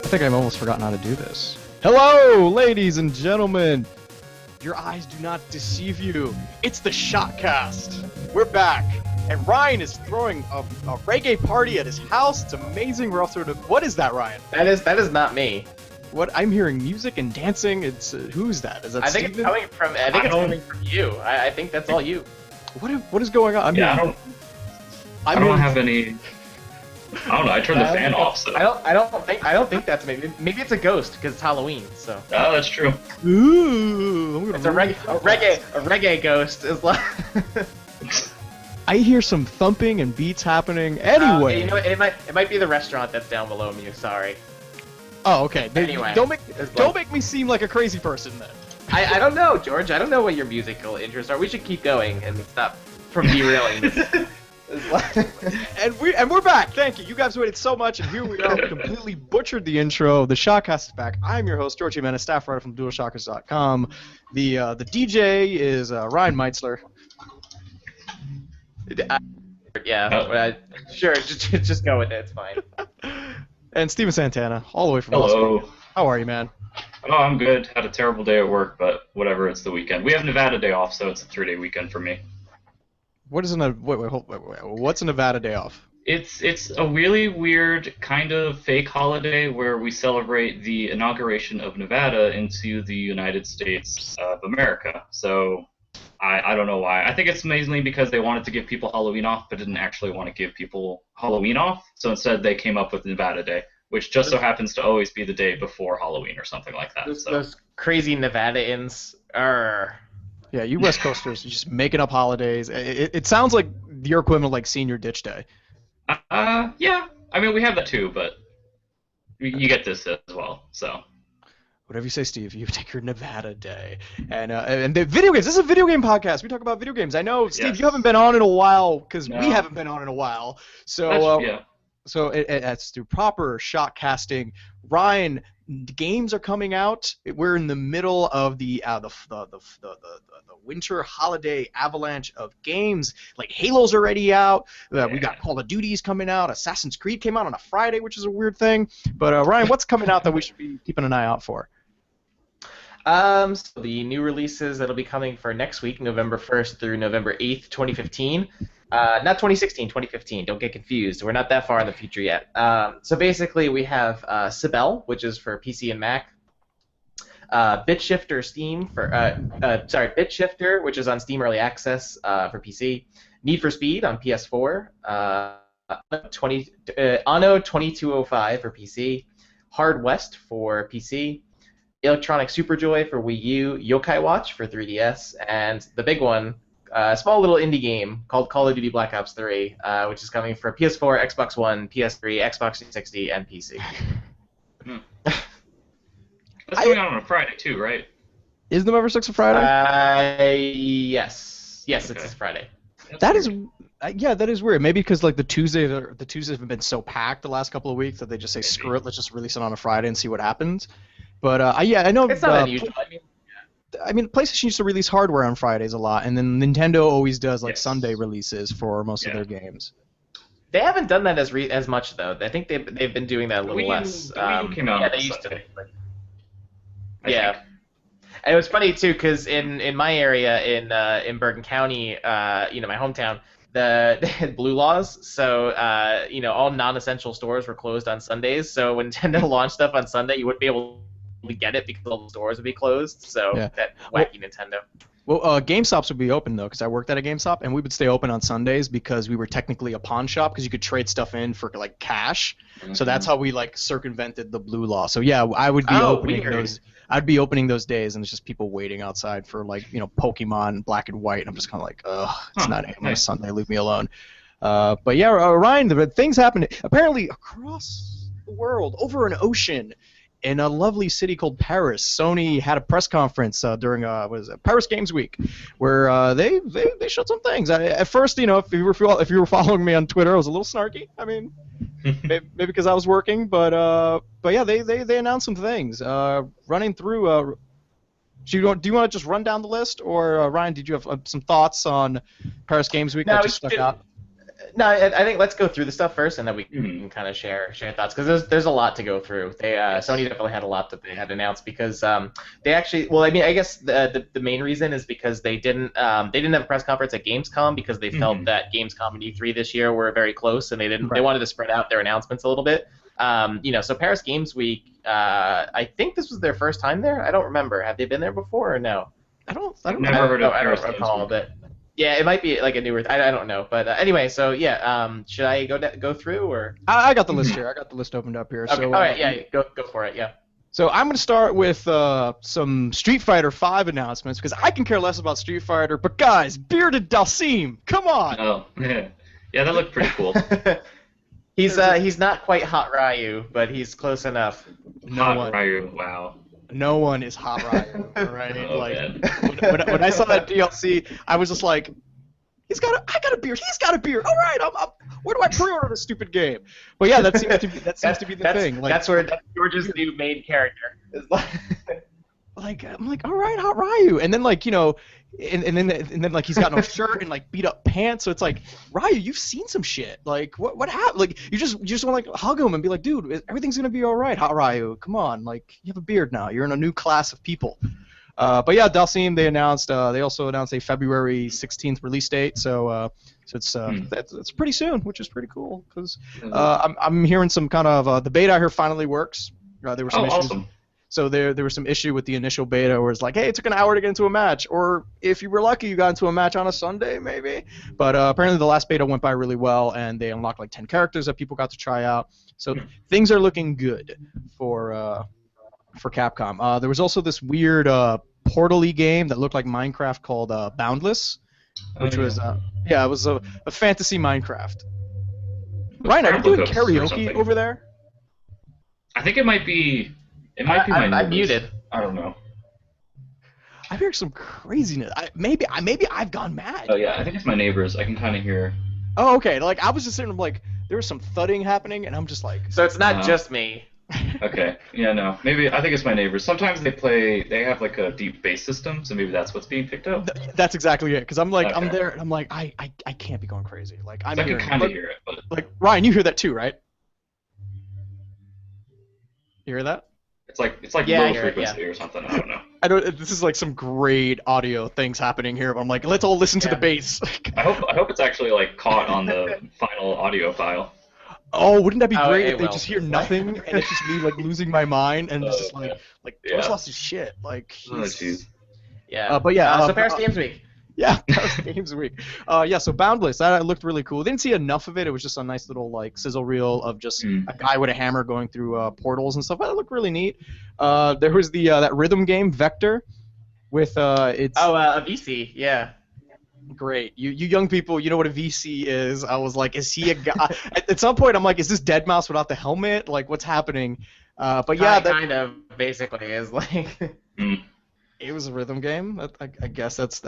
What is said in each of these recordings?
I think I've almost forgotten how to do this. Hello, ladies and gentlemen. Your eyes do not deceive you. It's the ShockCast. We're back, and Ryan is throwing a reggae party at his house. It's amazing. We're also what is that, Ryan? That is not me. What I'm hearing music and dancing. It's who's that? Is that I think Steven? it's coming from. I think it's coming from you. I think that's all you. What is going on? I don't have any. I don't know. I turned the fan off, so. I don't think that's me. Maybe it's a ghost because it's Halloween. So. Oh, that's true. Ooh, It's a reggae ghost. Is like. I hear some thumping and beats happening. Anyway, you know what, it might be the restaurant that's down below me. Sorry. Oh, okay. Anyway, don't make me seem like a crazy person then. I don't know, George. I don't know what your musical interests are. We should keep going and stop from derailing this. and we're back. Thank you. You guys waited so much, and here we are. We completely butchered the intro. The ShockCast is back. I'm your host, George Jimenez, staff writer from DualShockers.com. The DJ is Ryan Meitzler. Sure. Just go with it. It's fine. And Steven Santana, all the way from Hello. Las Vegas. How are you, man? Oh, I'm good. Had a terrible day at work, but whatever. It's the weekend. We have Nevada day off, so it's a 3-day weekend for me. What is what's a Nevada day off? It's a really weird kind of fake holiday where we celebrate the inauguration of Nevada into the United States of America. So I don't know why. I think it's mainly because they wanted to give people Halloween off, but didn't actually want to give people Halloween off. So instead, they came up with Nevada Day, which just so happens to always be the day before Halloween or something like that. Those crazy Nevadaans are. Yeah, you West Coasters are just making up holidays. It sounds like your equivalent like Senior Ditch Day. Yeah. I mean, we have that too, but you get this as well. So. Whatever you say, Steve. You take your Nevada Day, and the video games. This is a video game podcast. We talk about video games. I know, Steve, Yes. You haven't been on in a while because No. we haven't been on in a while. So, Yeah. So it's through proper shot casting. Ryan, games are coming out. We're in the middle of the winter holiday avalanche of games. Like Halo's already out. We got Call of Duty's coming out. Assassin's Creed came out on a Friday, which is a weird thing. But Ryan, what's coming out that we should be keeping an eye out for? So the new releases that'll be coming for next week, November 1st through November 8th, 2015. Not 2016, 2015. Don't get confused. We're not that far in the future yet. So basically, we have Cibele, which is for PC and Mac. BitShifter BitShifter, which is on Steam Early Access for PC. Need for Speed on PS4. Anno 2205 for PC. Hard West for PC. Electronic Superjoy for Wii U, Yokai Watch for 3DS, and the big one, a small little indie game called Call of Duty Black Ops 3, which is coming for PS4, Xbox One, PS3, Xbox 360, and PC. That's going on a Friday too, right? Is November 6th a Friday? Yes, Okay. it's this Friday. That is weird. Maybe because like the Tuesdays have been so packed the last couple of weeks that they just say screw it, let's just release it on a Friday and see what happens. But I know It's not unusual. I mean, PlayStation used to release hardware on Fridays a lot, and then Nintendo always does like Yes. Sunday releases for most of their games. They haven't done that as much though. I think they've been doing that a little less. The Wii U came out they on used to. Sunday. Yeah. And it was funny too, because in my area in Bergen County, my hometown, they had blue laws, so all non-essential stores were closed on Sundays. So when Nintendo launched stuff on Sunday, you wouldn't be able to get it because all the stores would be closed. So that wacky Nintendo. Well, GameStops would be open though, because I worked at a GameStop, and we would stay open on Sundays because we were technically a pawn shop because you could trade stuff in for like cash. Mm-hmm. So that's how we like circumvented the blue law. So yeah, I would be opening weird. those. I'd be opening those days, and it's just people waiting outside for like Pokemon Black and White, and I'm just kind of like, ugh, it's not on a Sunday, leave me alone. But yeah, Ryan, the things happen apparently across the world, over an ocean. In a lovely city called Paris, Sony had a press conference during Paris Games Week, where they showed some things. At first, if you were following me on Twitter, I was a little snarky. I mean, maybe because I was working, but yeah, they announced some things. Running through, do you want to just run down the list, or Ryan, did you have some thoughts on Paris Games Week that just stuck out? No, I think let's go through the stuff first, and then we can kind of share thoughts because there's a lot to go through. Sony definitely had a lot that they had announced because they actually, well, I mean, I guess the main reason is because they didn't have a press conference at Gamescom because they felt that Gamescom and E3 this year were very close, and they wanted to spread out their announcements a little bit. So Paris Games Week, I think this was their first time there. I don't remember. Have they been there before or no? I've never heard of Paris Games recall, Week. but yeah, it might be like a newer. I don't know, but anyway, so yeah, should I go through or? I got the list here. I got the list opened up here. Okay. So, All right. Yeah. Go for it. Yeah. So I'm going to start with some Street Fighter V announcements because I can care less about Street Fighter. But guys, bearded Dalsim, come on! Oh, yeah, that looked pretty cool. He's not quite Hot Ryu, but he's close enough. Hot Ryu, wow. No one is Hot Ryu, right? Oh, like man. when I saw that DLC, I was just like, I got a beard. He's got a beard. All right, where do I pre-order this stupid game? But yeah, that seems to be the thing. Like, that's George's new main character. I'm like, all right, Hot Ryu, and then like and then like he's got no shirt and like beat up pants. So it's like, Ryu, you've seen some shit. Like what happened? Like you just want to like hug him and be like, dude, everything's gonna be all right, Hot Ryu. Come on, like you have a beard now. You're in a new class of people. But yeah, Dalsim, they also announced a February 16th release date. So it's pretty soon, which is pretty cool because I'm hearing some kind of the beta here finally works. There were some issues. Awesome. So there was some issue with the initial beta where it's like, hey, it took an hour to get into a match, or if you were lucky, you got into a match on a Sunday maybe. But apparently the last beta went by really well, and they unlocked like 10 characters that people got to try out. So things are looking good for Capcom. There was also this weird Portal-y game that looked like Minecraft called Boundless, which was it was a fantasy Minecraft. Ryan, are you doing karaoke over there? I think it might be. It might be my neighbors. I'm muted. I don't know. I hear some craziness. Maybe I've gone mad. Oh yeah, I think it's my neighbors. I can kind of hear. Oh okay. Like I was just sitting like there was some thudding happening, and I'm just like. So it's not just me. Okay. Yeah, no. Maybe I think it's my neighbors. Sometimes they have like a deep bass system, so maybe that's what's being picked up. That's exactly it. Because I'm like Okay. I'm there, and I'm like I can't be going crazy. Like I'm I can hearing. kind of hear it, but Like Ryan, you hear that too, right? You hear that? it's like Yeah, I low hear it, frequency or something. I don't know. I don't. This is like some great audio things happening here. But I'm like, let's all listen to the bass. I hope it's actually like caught on the final audio file. Oh, wouldn't that be great it if they will. just hear nothing and it's just me like losing my mind and it's just like George Yeah. lost his shit. Like, Oh jeez. Yeah. but yeah. So Paris Games Week. Yeah, Paris Games Week. So Boundless, that looked really cool. Didn't see enough of it. It was just a nice little like sizzle reel of just a guy with a hammer going through portals and stuff. That looked really neat. There was the that rhythm game Vector, with it's a VC. Yeah. great. You young people, you know what a VC is. I was like, is he a guy? At some point, I'm like, is this Deadmau5 without the helmet? Like, what's happening? But yeah, that kind of basically is like. it was a rhythm game. I guess that's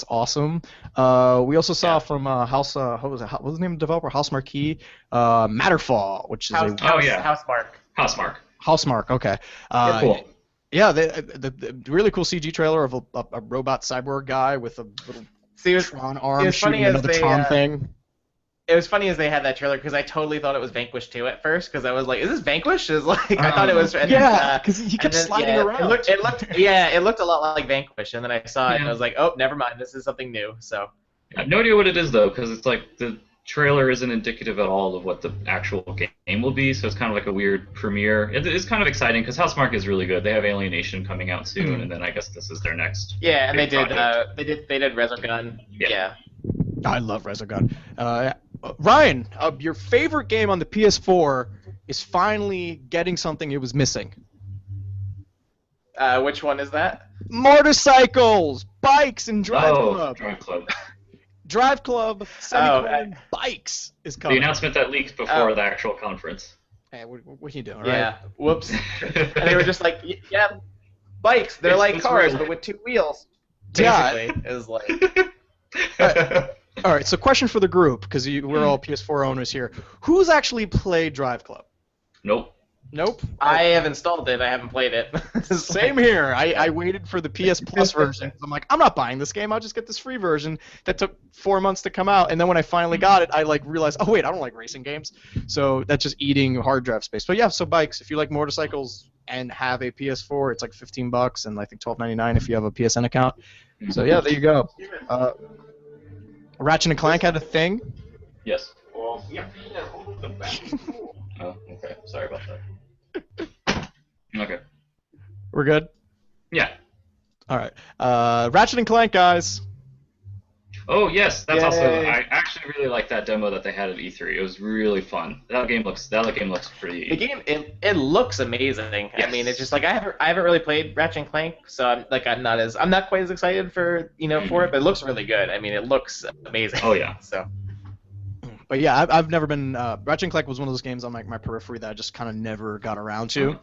awesome. We also saw from House. What was the name of the developer? House Marquee. Matterfall, which is Housemarque. Housemarque. Okay. Cool. Yeah, the really cool CG trailer of a robot cyborg guy with a little Tron arm shooting another Tron thing. It was funny as they had that trailer because I totally thought it was Vanquish 2 at first because I was like, "Is this Vanquish?" I thought it was. Because he kept sliding around. It looked a lot like Vanquish, and then I saw it and I was like, "Oh, never mind. This is something new." So. I have no idea what it is though, because it's like the trailer isn't indicative at all of what the actual game will be, so it's kind of like a weird premiere. It's kind of exciting because Housemarque is really good. They have Alienation coming out soon, and then I guess this is their next. Yeah, and they did project. Resogun. Yeah. I love Resogun. Ryan, your favorite game on the PS4 is finally getting something it was missing. Which one is that? Motorcycles, bikes, and Drive Club. Drive Club. Drive Club, bikes is coming. The announcement that leaked before the actual conference. Hey, what are you doing? Yeah. Right? Whoops. And they were just like, yeah, bikes. They're like cars, but with 2 wheels. Basically, it was like. All right. So, question for the group, because we're all PS4 owners here. Who's actually played Drive Club? Nope. Nope. I have installed it. I haven't played it. Same here. I waited for the PS Plus version. I'm like, I'm not buying this game. I'll just get this free version that took 4 months to come out. And then when I finally got it, I like realized, oh wait, I don't like racing games. So that's just eating hard drive space. But yeah, so bikes. If you like motorcycles and have a PS4, it's like $15, and I think $12.99 if you have a PSN account. So yeah, there you go. Ratchet and Clank had a thing. Yes. Oh, okay. Sorry about that. Okay. We're good? Yeah. All right. Ratchet and Clank, guys. Oh yes, that's Yay. also. I actually really like that demo that they had at E3. It was really fun. That game looks pretty. The game, it looks amazing. Yes. I mean, it's just like I haven't really played Ratchet and Clank, so I'm not quite as excited for for it, but it looks really good. I mean, it looks amazing. Oh yeah. So. But yeah, I've never been. Ratchet and Clank was one of those games on my periphery that I just kind of never got around to.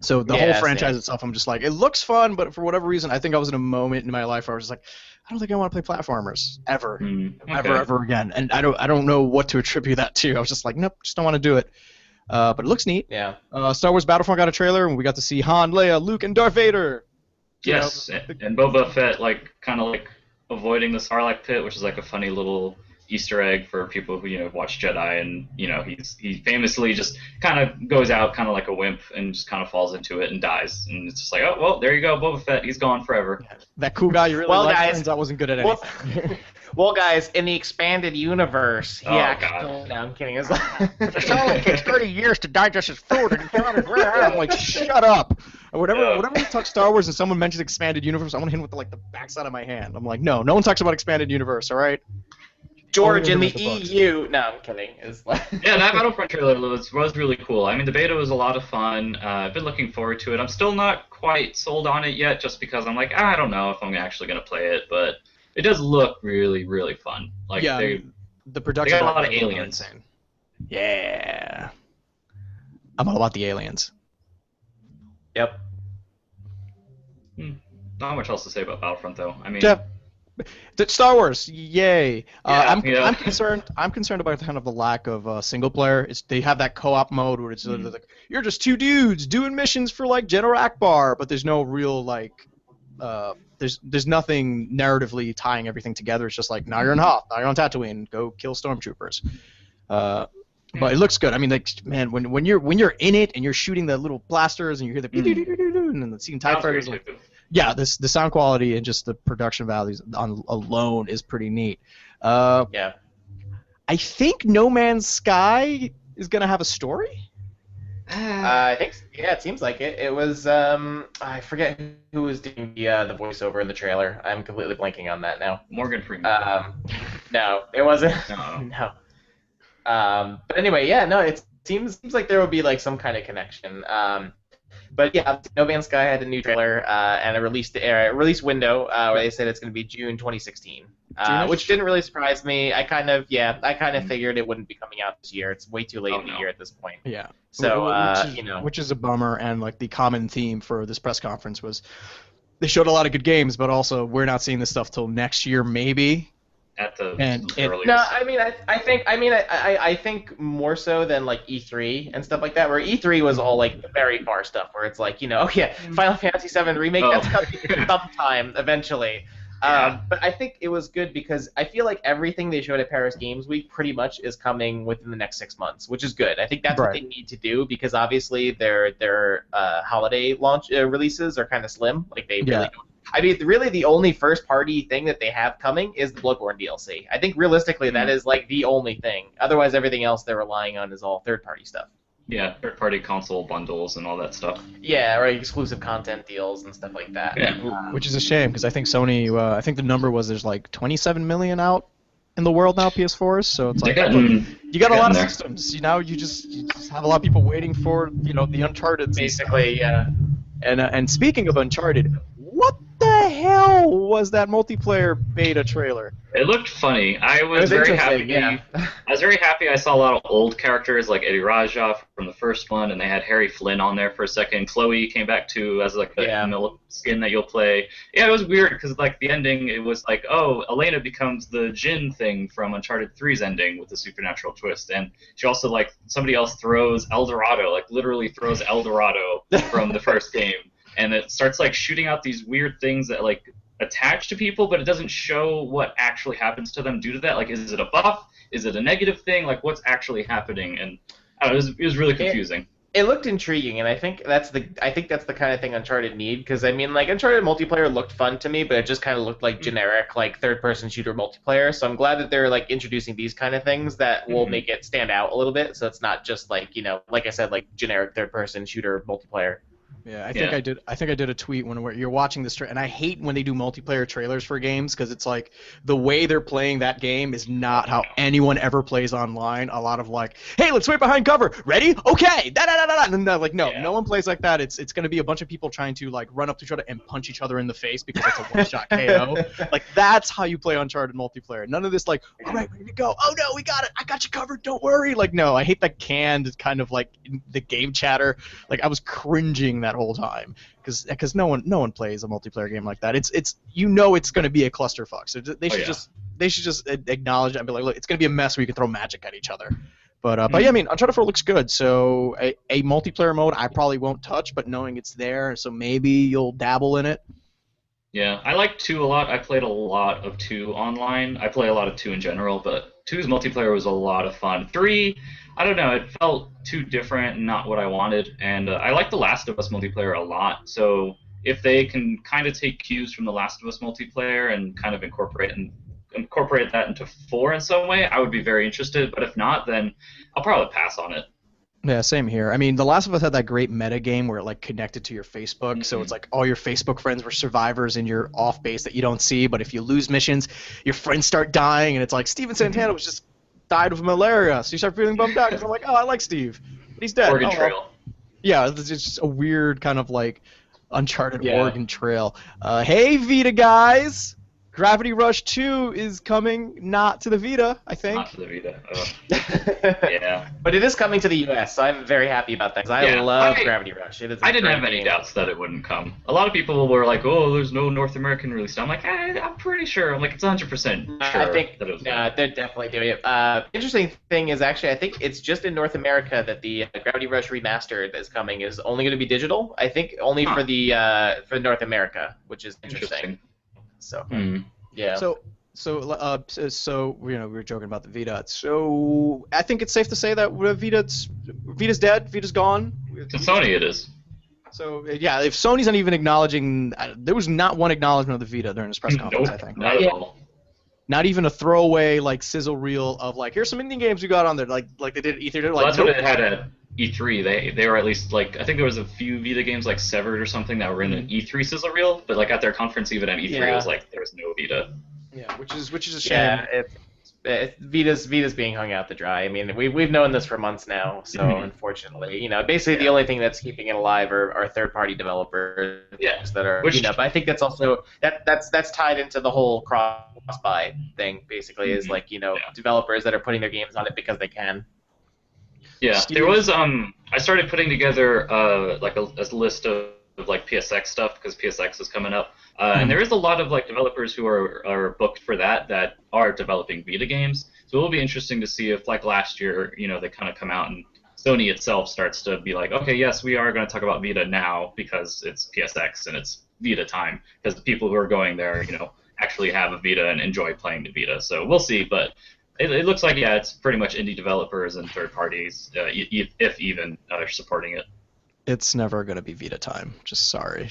So the whole franchise itself, I'm just like, it looks fun, but for whatever reason, I think I was in a moment in my life where I was just like, I don't think I want to play platformers ever, ever again. And I don't know what to attribute that to. I was just like, nope, just don't want to do it. But it looks neat. Yeah. Star Wars Battlefront got a trailer, and we got to see Han, Leia, Luke, and Darth Vader. Yes, and Boba Fett kind of avoiding the Sarlacc pit, which is like a funny little Easter egg for people who watch Jedi, and he famously just kind of goes out kind of like a wimp and just kind of falls into it and dies, and it's just like, oh well, there you go, Boba Fett, he's gone forever. That cool guy you really Well, like, guys, turns out wasn't good at anything. Well, guys, in the expanded universe, God. no, I'm kidding. It's like, Charlotte takes 30 years to digest his food, and I'm like, shut up. Whenever we talk Star Wars and someone mentions expanded universe, I want to hit him with the backside of my hand. I'm like, no one talks about expanded universe, all right? George in the EU. No, I'm kidding. It's like Yeah, that Battlefront trailer was really cool. I mean, the beta was a lot of fun. I've been looking forward to it. I'm still not quite sold on it yet, just because I'm like, I don't know if I'm actually going to play it, but it does look really, really fun. Like, yeah, the production. They got a lot of aliens. Insane. Yeah. I'm all about the aliens. Yep. Not much else to say about Battlefront, though. I mean, Star Wars, yay! I'm yeah. concerned about kind of the lack of single player. They have that co-op mode where it's like you're just two dudes doing missions for like General Akbar, but there's no real there's nothing narratively tying everything together. It's just like now you're in Hoth, now you're on Tatooine, go kill stormtroopers. But it looks good. I mean, like, man, when you're in it and you're shooting the little blasters and you hear the and then seeing TIE fighters, yeah, the sound quality and just the production values alone is pretty neat. Yeah. I think No Man's Sky is gonna have a story. I think yeah, it seems like it. It was I forget who was doing the voiceover in the trailer. I'm completely blanking on that now. Morgan Freeman. No, it wasn't. No. No. But anyway, yeah, no, it seems like there will be like some kind of connection. But yeah, No Man's Sky had a new trailer and a release window where they said it's going to be June 2016, which didn't really surprise me. I kind of figured it wouldn't be coming out this year. It's way too late in the year at this point. Yeah. So which is a bummer, and like the common theme for this press conference was they showed a lot of good games, but also we're not seeing this stuff till next year maybe. At the earliest. No, I mean, I think more so than like E3 and stuff like that, where E3 was all like the very far stuff, where it's like, oh yeah, Final Fantasy VII remake, that's coming sometime eventually. Yeah. But I think it was good because I feel like everything they showed at Paris Games Week pretty much is coming within the next 6 months, which is good. I think that's what they need to do because obviously their holiday launch releases are kind of slim. Like they really don't. I mean, really, the only first-party thing that they have coming is the Bloodborne DLC. I think realistically, that is like the only thing. Otherwise, everything else they're relying on is all third-party stuff. Yeah, third-party console bundles and all that stuff. Yeah, right, exclusive content deals and stuff like that. Yeah. Which is a shame because I think Sony. I think the number was there's like 27 million out in the world now PS4s. So it's like you got a lot of systems. You just have a lot of people waiting for the Uncharted. Basically, yeah. And speaking of Uncharted, what the hell was that multiplayer beta trailer? It looked funny. I was very happy. Yeah. I was very happy. I saw a lot of old characters like Eddie Raja from the first one, and they had Harry Flynn on there for a second. Chloe came back too as like the skin that you'll play. Yeah, it was weird because like the ending, it was like, oh, Elena becomes the Jinn thing from Uncharted 3's ending with the supernatural twist, and she also like somebody else throws El Dorado, like literally throws El Dorado from the first game, and it starts like shooting out these weird things that like attach to people, but it doesn't show what actually happens to them due to that. Like, is it a buff? Is it a negative thing? Like, what's actually happening? And I don't know, it was really confusing. It looked intriguing, and I think that's the kind of thing Uncharted need, because I mean, like, Uncharted multiplayer looked fun to me, but it just kind of looked like generic, like, third-person shooter multiplayer. So I'm glad that they're like introducing these kind of things that will make it stand out a little bit. So it's not just like, you know, like I said, like generic third-person shooter multiplayer. Yeah, I think I did a tweet where you're watching this, and I hate when they do multiplayer trailers for games because it's like the way they're playing that game is not how anyone ever plays online. A lot of like, hey, let's wait behind cover. Ready? Okay. Da da da da. And they're like, no one plays like that. It's going to be a bunch of people trying to like run up to each other and punch each other in the face because that's a one-shot KO. Like that's how you play Uncharted multiplayer. None of this like, all right, ready to go. Oh no, we got it. I got you covered. Don't worry. Like no, I hate that canned kind of like the game chatter. Like I was cringing that whole time because no one plays a multiplayer game like that. It's it's going to be a clusterfuck. So they should just acknowledge it and be like, look, it's going to be a mess where you can throw magic at each other. But yeah, I mean, Uncharted 4 looks good. So a multiplayer mode I probably won't touch, but knowing it's there, so maybe you'll dabble in it. Yeah, I like 2 a lot. I played a lot of 2 online. I play a lot of 2 in general, but 2's multiplayer was a lot of fun. 3, I don't know, it felt too different and not what I wanted. And I like The Last of Us multiplayer a lot. So if they can kind of take cues from The Last of Us multiplayer and kind of incorporate that into 4 in some way, I would be very interested. But if not, then I'll probably pass on it. Yeah, same here. I mean, The Last of Us had that great meta game where it like connected to your Facebook, so it's like all your Facebook friends were survivors in your off base that you don't see, but if you lose missions, your friends start dying, and it's like Steven Santana was just died of malaria, so you start feeling bummed out because I'm like, oh, I like Steve, but he's dead. Oregon Trail. Yeah, it's just a weird kind of like Uncharted Oregon Trail. Hey, Vita guys! Gravity Rush 2 is coming not to the Vita, I think. Not to the Vita. Yeah. But it is coming to the US, so I'm very happy about that, because I love Gravity Rush. It is I didn't have any doubts that it wouldn't come. A lot of people were like, oh, there's no North American release. I'm like, I'm pretty sure. I'm like, it's 100% sure I think, that it was they're definitely doing it. Interesting thing is, actually, I think it's just in North America that the Gravity Rush Remastered that's coming is only going to be digital. I think only for North America, which is interesting. So, yeah. So you know, we were joking about the Vita. So I think it's safe to say that Vita's dead. Vita's gone. To Sony, it is. So yeah, if Sony's not even acknowledging, there was not one acknowledgement of the Vita during this press conference. Nope, I think not at all. Not even a throwaway like sizzle reel of like, here's some indie games we got on there, like they did at E3. They're like, that's what it had at E3. They were at least like, I think there was a few Vita games like Severed or something that were in an E3 sizzle reel, but like at their conference even at E3 it was like there was no Vita. Yeah, which is a shame. Yeah, Vita's being hung out to dry. I mean, we've known this for months now, so unfortunately, you know, basically the only thing that's keeping it alive are third-party developers that are, but I think that's also that's tied into the whole cross-buy thing. Basically, is like, you know, developers that are putting their games on it because they can. Yeah, there was I started putting together like a list of like PSX stuff because PSX is coming up, and there is a lot of like developers who are booked for that are developing Vita games. So it will be interesting to see if like last year, you know, they kind of come out and Sony itself starts to be like, okay, yes, we are going to talk about Vita now because it's PSX and it's Vita time, because the people who are going there, you know, actually have a Vita and enjoy playing the Vita. So we'll see, but it looks like it's pretty much indie developers and third parties, if even, are supporting it. It's never going to be Vita time. Just sorry.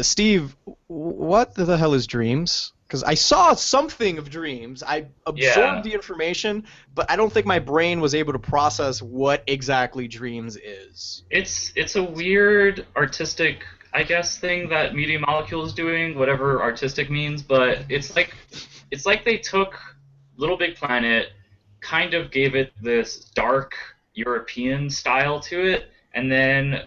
Steve, what the hell is Dreams? Because I saw something of Dreams. I absorbed the information, but I don't think my brain was able to process what exactly Dreams is. It's a weird artistic, I guess, thing that Media Molecule is doing, whatever artistic means, but it's like they took Little Big Planet, kind of gave it this dark European style to it, and then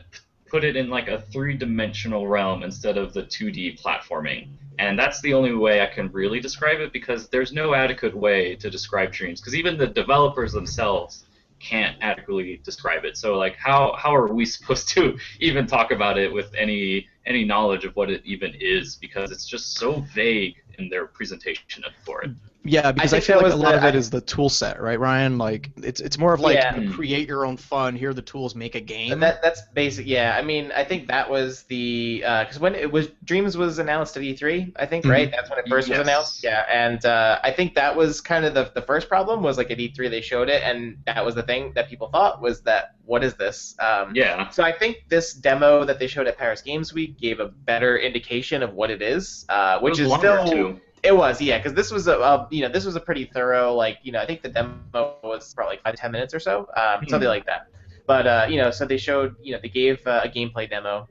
put it in like a three-dimensional realm instead of the 2D platforming. And that's the only way I can really describe it, because there's no adequate way to describe dreams, because even the developers themselves can't adequately describe it. So like how are we supposed to even talk about it with any knowledge of what it even is, because it's just so vague in their presentation for it. Yeah, because I feel like a lot of it is the tool set, right, Ryan? Like it's more of like create your own fun. Here are the tools, make a game. That's basic. Yeah, I mean, I think that was the because when it was Dreams was announced at E3, I think, right? That's when it first was announced. Yeah, and I think that was kind of the first problem was like at E3 they showed it, and that was the thing that people thought was that what is this? So I think this demo that they showed at Paris Games Week gave a better indication of what it is, which is still. Too. It was, yeah, because this was this was a pretty thorough, like, I think the demo was probably like 5 to 10 minutes or so, something like that. But so they showed, they gave a gameplay demo,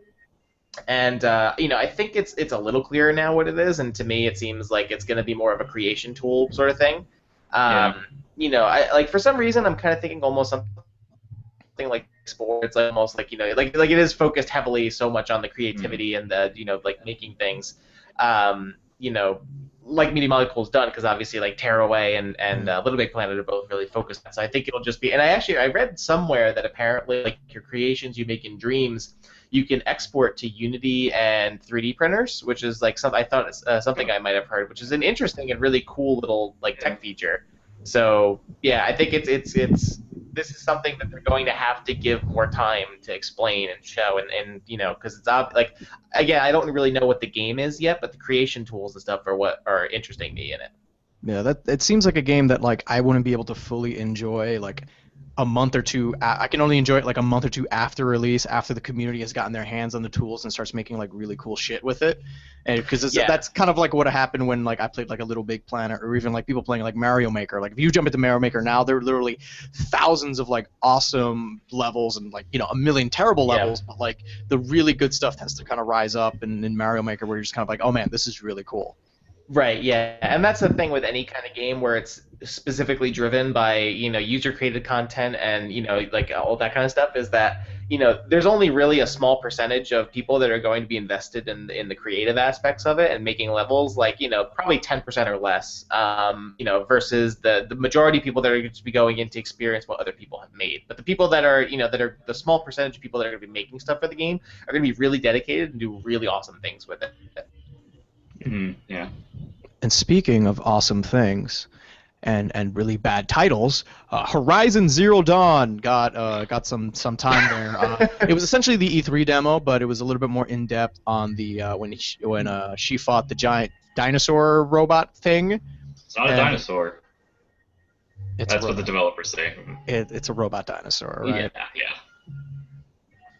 and I think it's a little clearer now what it is, and to me it seems like it's going to be more of a creation tool sort of thing. I like for some reason I'm kind of thinking almost something like sports, like almost like like it is focused heavily so much on the creativity and the like making things. Like Media Molecule's done, because obviously like Tearaway and Little Big Planet are both really focused on. So I think it'll just be, and I read somewhere that apparently like your creations you make in Dreams, you can export to Unity and 3D printers, which is like something I might have heard, which is an interesting and really cool little like tech feature. So yeah, I think it's this is something that they're going to have to give more time to explain and show, and because it's like, again, I don't really know what the game is yet, but the creation tools and stuff are what are interesting me in it. Yeah, it seems like a game that like I wouldn't be able to fully enjoy like a month or two. I can only enjoy it like a month or two after release, after the community has gotten their hands on the tools and starts making like really cool shit with it. And because that's kind of like what happened when like I played like a Little Big Planet, or even like people playing like Mario Maker. Like if you jump into Mario Maker now, there are literally thousands of like awesome levels and like a million terrible levels, but like the really good stuff has to kind of rise up in Mario Maker, where you're just kind of like, oh man, this is really cool. Right, yeah, and that's the thing with any kind of game where it's specifically driven by user-created content and like all that kind of stuff, is that there's only really a small percentage of people that are going to be invested in the creative aspects of it and making levels, like probably 10% or less, versus the majority of people that are going to be going in to experience what other people have made. But the people that are that are the small percentage of people that are going to be making stuff for the game are going to be really dedicated and do really awesome things with it. Yeah. And speaking of awesome things and really bad titles, Horizon Zero Dawn got some time there. It was essentially the E3 demo, but it was a little bit more in depth on the when she fought the giant dinosaur robot thing. It's not a dinosaur. That's what the developers say. It's a robot dinosaur, right? Yeah.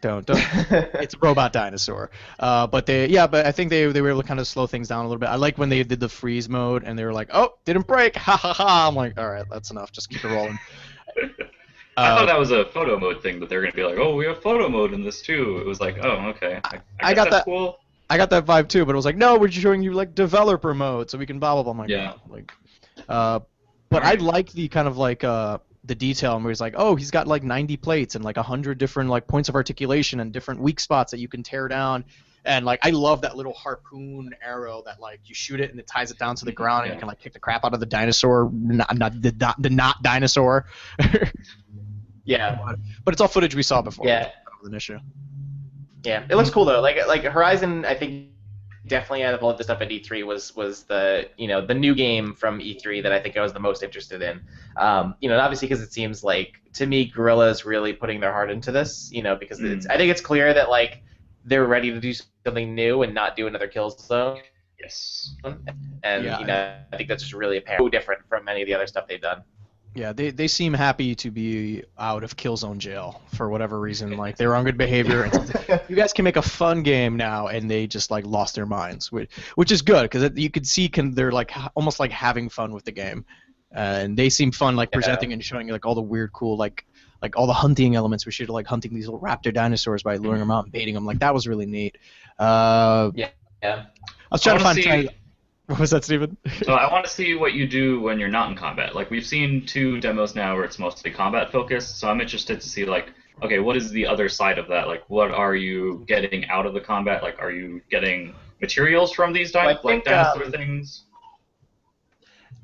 Don't. It's a robot dinosaur. But I think they were able to kind of slow things down a little bit. I like when they did the freeze mode and they were like, oh, didn't break, ha ha ha. I'm like, all right, that's enough. Just keep it rolling. I thought that was a photo mode thing, but they're gonna be like, oh, we have photo mode in this too. It was like, oh, okay. I got that. Cool. I got that vibe too, but it was like, no, we're showing you like developer mode, so we can blah blah blah. I'm like, yeah. But I like the kind of like the detail, where he's like, oh, he's got like 90 plates and like 100 different like points of articulation and different weak spots that you can tear down. And like I love that little harpoon arrow that like you shoot it and it ties it down to the ground and you can like kick the crap out of the dinosaur, not dinosaur. Yeah. But it's all footage we saw before. Yeah. An issue. Yeah, it looks cool though. Like Horizon, I think definitely out of all of the stuff at E3 was the the new game from E3 that I think I was the most interested in. And obviously because it seems like to me Guerrilla is really putting their heart into this. Because I think it's clear that like they're ready to do something new and not do another Killzone. Yes. And I think that's just really apparent. So different from any of the other stuff they've done. Yeah, they seem happy to be out of Killzone jail for whatever reason. Like they were on good behavior. And you guys can make a fun game now, and they just like lost their minds, which is good because you could see they're like almost like having fun with the game, and they seem fun like presenting and showing you like all the weird, cool like all the hunting elements. We should like hunting these little raptor dinosaurs by luring them out and baiting them. Like that was really neat. Yeah. I was trying to find. What was that, Steven? So I want to see what you do when you're not in combat. Like we've seen 2 demos now where it's mostly combat focused. So I'm interested to see like okay, what is the other side of that? Like, what are you getting out of the combat? Like, are you getting materials from these dinosaur things?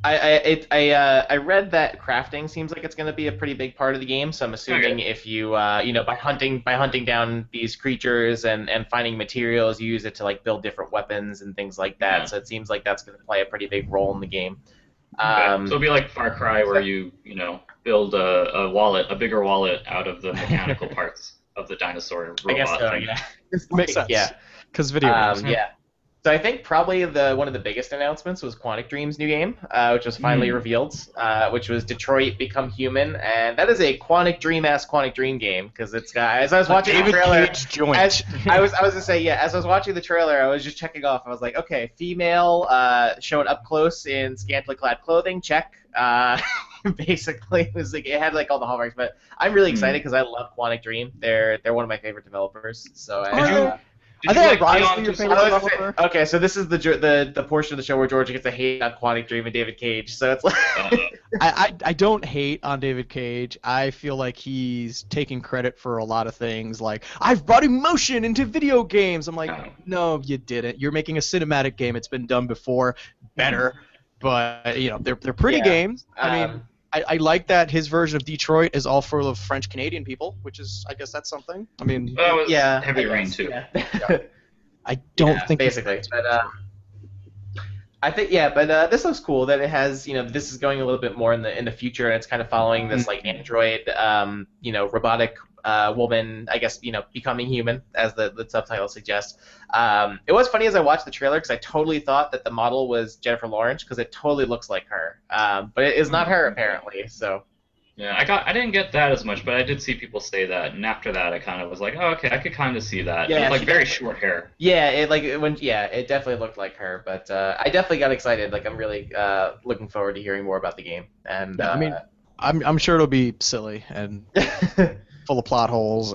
I read that crafting seems like it's going to be a pretty big part of the game. So I'm assuming if you by hunting down these creatures and finding materials, you use it to like build different weapons and things like that. Yeah. So it seems like that's going to play a pretty big role in the game. So it'll be like Far Cry, where you build a bigger wallet out of the mechanical parts of the dinosaur robot. I guess so. Thing. Yeah, makes sense. Yeah, because video games. Yeah. So I think probably one of the biggest announcements was Quantic Dream's new game, which was finally revealed, which was Detroit Become Human, and that is a Quantic Dream-esque Quantic Dream game because it's got. As I was watching the trailer, I was gonna say as I was watching the trailer, I was just checking off. I was like, okay, female, shown up close in scantily clad clothing, check. Basically, it was like it had like all the hallmarks, but I'm really excited because I love Quantic Dream. They're one of my favorite developers. So. I think your favorite developer. Okay, so this is the portion of the show where George gets to hate on Quantic Dream and David Cage. So it's like I don't hate on David Cage. I feel like he's taking credit for a lot of things. Like I've brought emotion into video games. I'm like, no, you didn't. You're making a cinematic game. It's been done before, better, but they're pretty games. I mean. I like that his version of Detroit is all full of French Canadian people, which is, I guess that's something. I mean, Heavy Rain too. Yeah. I don't think basically, but I think but this looks cool that it has this is going a little bit more in the future and it's kind of following this like android robotic woman, I guess becoming human as the subtitle suggests. It was funny as I watched the trailer because I totally thought that the model was Jennifer Lawrence because it totally looks like her, but it is not her apparently. So yeah, I didn't get that as much, but I did see people say that, and after that I kind of was like, oh, okay, I could kind of see that. Yeah, like very short hair. Yeah, it definitely looked like her, but I definitely got excited. Like I'm really looking forward to hearing more about the game. And I mean, I'm sure it'll be silly and full of plot holes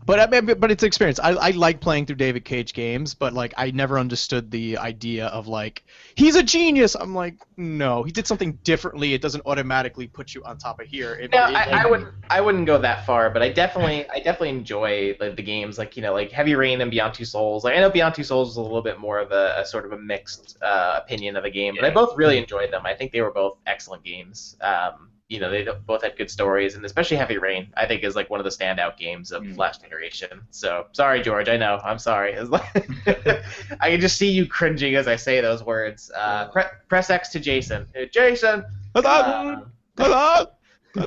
but it's an experience. I like playing through David Cage games, but like I never understood the idea of like he's a genius. I'm like, no, he did something differently. It doesn't automatically put you on top of here. I wouldn't go that far, but I definitely enjoy the games like like Heavy Rain and Beyond Two Souls. Like I know Beyond Two Souls is a little bit more of a sort of a mixed opinion of a game, but I both really enjoyed them. I think they were both excellent games. They both had good stories, and especially Heavy Rain, I think, is like one of the standout games of last generation. So sorry, George. I know. I'm sorry. I can just see you cringing as I say those words. Press X to Jason. Jason. Yeah. Open the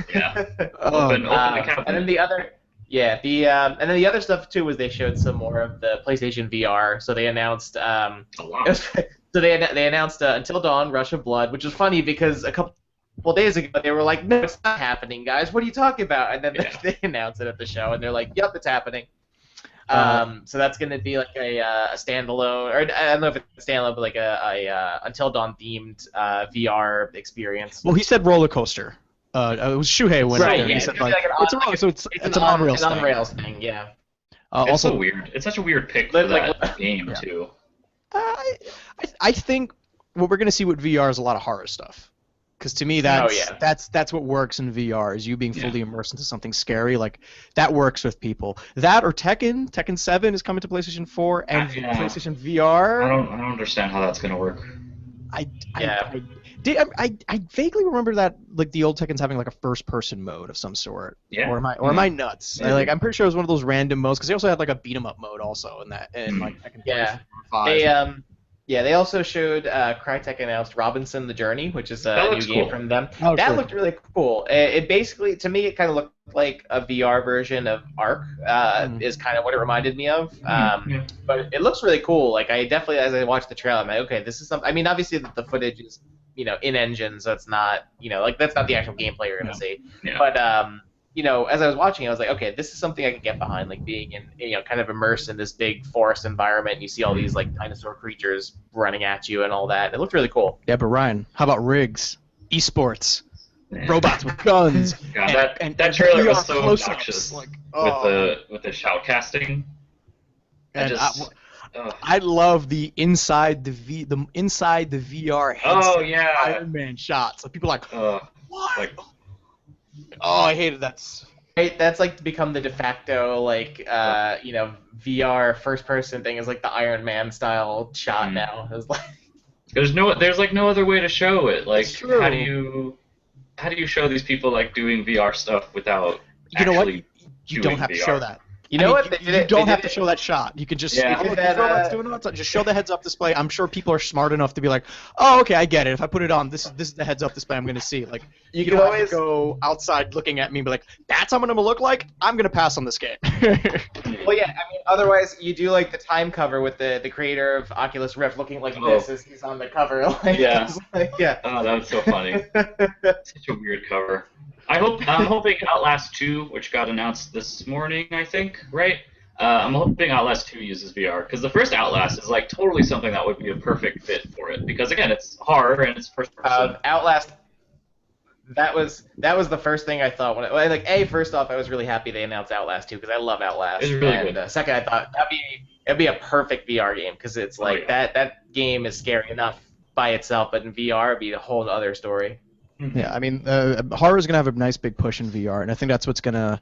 cabinet. And then the other. Yeah, and then the other stuff too was they showed some more of the PlayStation VR. So they announced. So they announced Until Dawn: Rush of Blood, which was funny because a couple days ago they were like, no, it's not happening, guys. What are you talking about? And then they announced it at the show, and they're like, yep, it's happening. So that's going to be like a standalone, or I don't know if it's standalone, but like a Until Dawn themed VR experience. Well, he said roller coaster. It was Shuhei when he said like it's an on-rails thing. Yeah. It's so weird. It's such a weird pick for that game too. I think what we're going to see with VR is a lot of horror stuff. Because to me, that's what works in VR, is you being fully immersed into something scary. Like, that works with people. That or Tekken 7 is coming to PlayStation 4 and PlayStation VR. I don't understand how that's going to work. I vaguely remember that, like, the old Tekken's having, like, a first-person mode of some sort. Yeah. Or am I nuts? I'm pretty sure it was one of those random modes, because they also had, like, a beat-em-up mode also in that. And, like, Tekken 5. They also showed Crytek announced Robinson: The Journey, which is a new game from them. That looked really cool. It basically, to me, it kind of looked like a VR version of Ark. Is kind of what it reminded me of. But it looks really cool. Like I definitely, as I watched the trailer, I'm like, okay, this is something. I mean, obviously the footage is in engine, so it's not like that's not the actual gameplay you're gonna see. Yeah. But as I was watching, I was like, okay, this is something I can get behind, like being in, kind of immersed in this big forest environment. And you see all these like dinosaur creatures running at you and all that. It looked really cool. Yeah, but Ryan, how about rigs, esports, robots with guns? God, that trailer was so obnoxious, like, with the shoutcasting. I love the inside the VR headset Iron Man shots. So people are like, what? Like, I hated that. Right, that's like become the de facto VR first person thing is like the Iron Man style shot now. It's like There's like no other way to show it. Like, It's true. how do you show these people like doing VR stuff without You know what? actually You doing don't have to VR? show that. you know what You don't have to show that shot. You can just Yeah. if you Did know that, that's doing it, just show the heads-up display. I'm sure people are smart enough to be like, oh, okay, I get it. If I put it on, this is the heads-up display I'm going to see. Like, you can don't always have to go outside looking at me and be like, that's how I'm going to look like. I'm going to pass on this game. Well, yeah, I mean, otherwise you do like the time cover with the creator of Oculus Rift looking like this as he's on the cover. Like, Yeah. Yeah. Oh, that was so funny. Such a weird cover. I'm hoping Outlast 2, which got announced this morning, I think, right? I'm hoping Outlast 2 uses VR, because the first Outlast is like totally something that would be a perfect fit for it, because again, it's horror and it's first person. Outlast. That was the first thing I thought when first off, I was really happy they announced Outlast 2 because I love Outlast. It's really and, good. Second, I thought it'd be a perfect VR game because it's like that game is scary enough by itself, but in VR it'd be a whole other story. Yeah, I mean, horror is gonna have a nice big push in VR, and I think that's what's gonna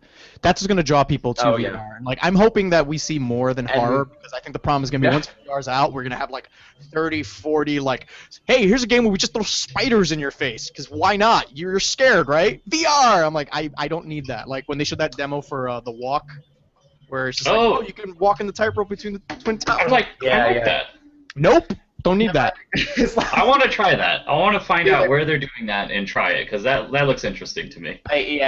draw people to VR. Yeah. And like, I'm hoping that we see more than horror, because I think the problem is gonna be once VR's out, we're gonna have like 30, 40 like, hey, here's a game where we just throw spiders in your face, because why not? You're scared, right? VR. I'm like, I don't need that. Like when they showed that demo for the Walk, where it's just like, oh, you can walk in the tightrope between the twin towers. I like that. Nope. Don't need that. I want to try that. I want to find out where they're doing that and try it, because that looks interesting to me. But you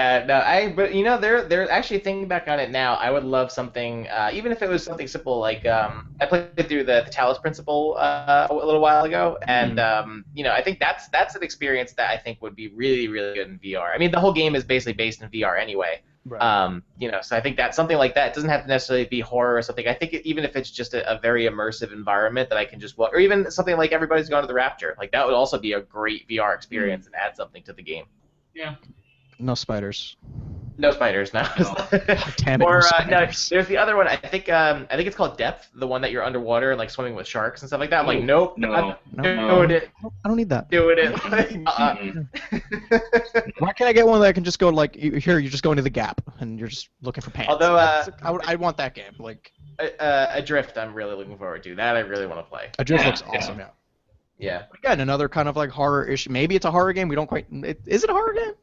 know, they're actually thinking back on it now. I would love something, even if it was something simple like I played through the Talos Principle a little while ago, and you know, I think that's an experience that I think would be really, really good in VR. I mean, the whole game is basically based in VR anyway. Right. You know, so I think that something like that, it doesn't have to necessarily be horror or something. I think even if it's just a very immersive environment that I can just or even something like Everybody's Gone to the Rapture, like that would also be a great VR experience and add something to the game. Yeah. No spiders. No spiders, no. Damn it, Or no no, spiders. there's the other one. I think it's called Depth, the one that you're underwater and like swimming with sharks and stuff like that. I'm like, nope, No. doing it, I don't need that. doing it. Why can't I get one that I can just go like here? You're just going to the Gap and you're just looking for pants. Although, I want that game. Like Adrift, I'm really looking forward to. That I really want to play. Adrift looks awesome. Yeah. Again, another kind of like horror issue. Maybe it's a horror game. We don't quite. Is it a horror game?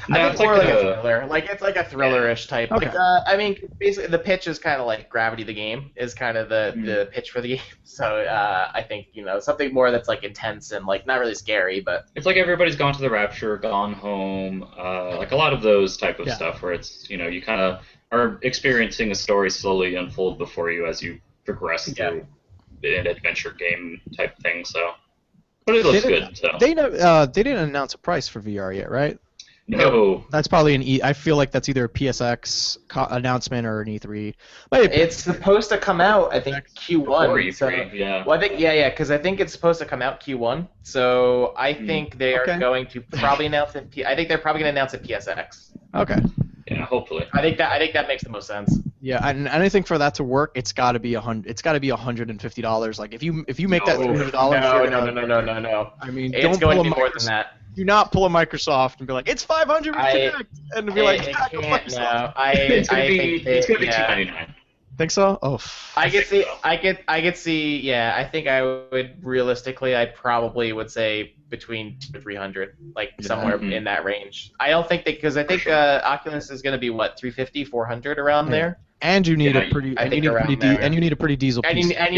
No, I think it's more like like a thriller. Like it's like a thriller-ish type. Okay. Like, I mean, basically the pitch is kind of like Gravity the game is kind of the pitch for the game. So I think something more that's like intense and like not really scary, but it's like Everybody's Gone to the Rapture, Gone Home, like a lot of those type of stuff where it's you kind of are experiencing a story slowly unfold before you as you progress through an adventure game type thing. So, but it looks good. So they didn't announce a price for VR yet, right? No. That's probably an I feel like that's either a PSX announcement or an E3. But it's supposed to come out, I think, Q1. E3, so, yeah. Well, I think because I think it's supposed to come out Q1. So I think they are going to probably announce it. I think they're probably going to announce it PSX. Okay. Yeah, hopefully. I think that makes the most sense. Yeah, and I think for that to work, it's got to be $150. Like if you make that $300, No. I mean, it's going to be more than that. Do not pull a Microsoft and be like, it's $500 with Kinect, and be like, it yeah, go can't. Microsoft. No, it's gonna be $299. Think so? Oh. I could see. Yeah, I think I would realistically. I probably would say between 200 to 300, like somewhere in that range. I don't think because I think Oculus is going to be what 350, 400 around there. And you need a pretty diesel PC. And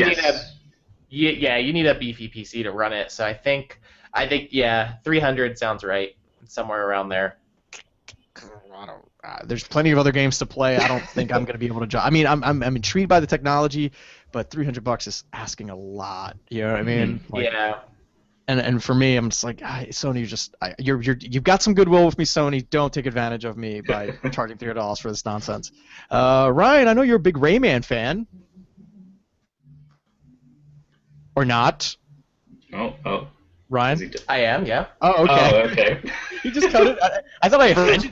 you need a beefy PC to run it. So I think 300 sounds right, somewhere around there. There's plenty of other games to play. I don't think I'm going to be able to. I mean, I'm intrigued by the technology, but $300 is asking a lot. You know what I mean? Like, yeah. And for me, I'm just like, Sony, you've got some goodwill with me, Sony. Don't take advantage of me by charging $300 for this nonsense. Ryan, I know you're a big Rayman fan. Or not? Oh. Ryan? I am, yeah. Oh, okay. Oh, okay. You just cut it. I thought I offended you.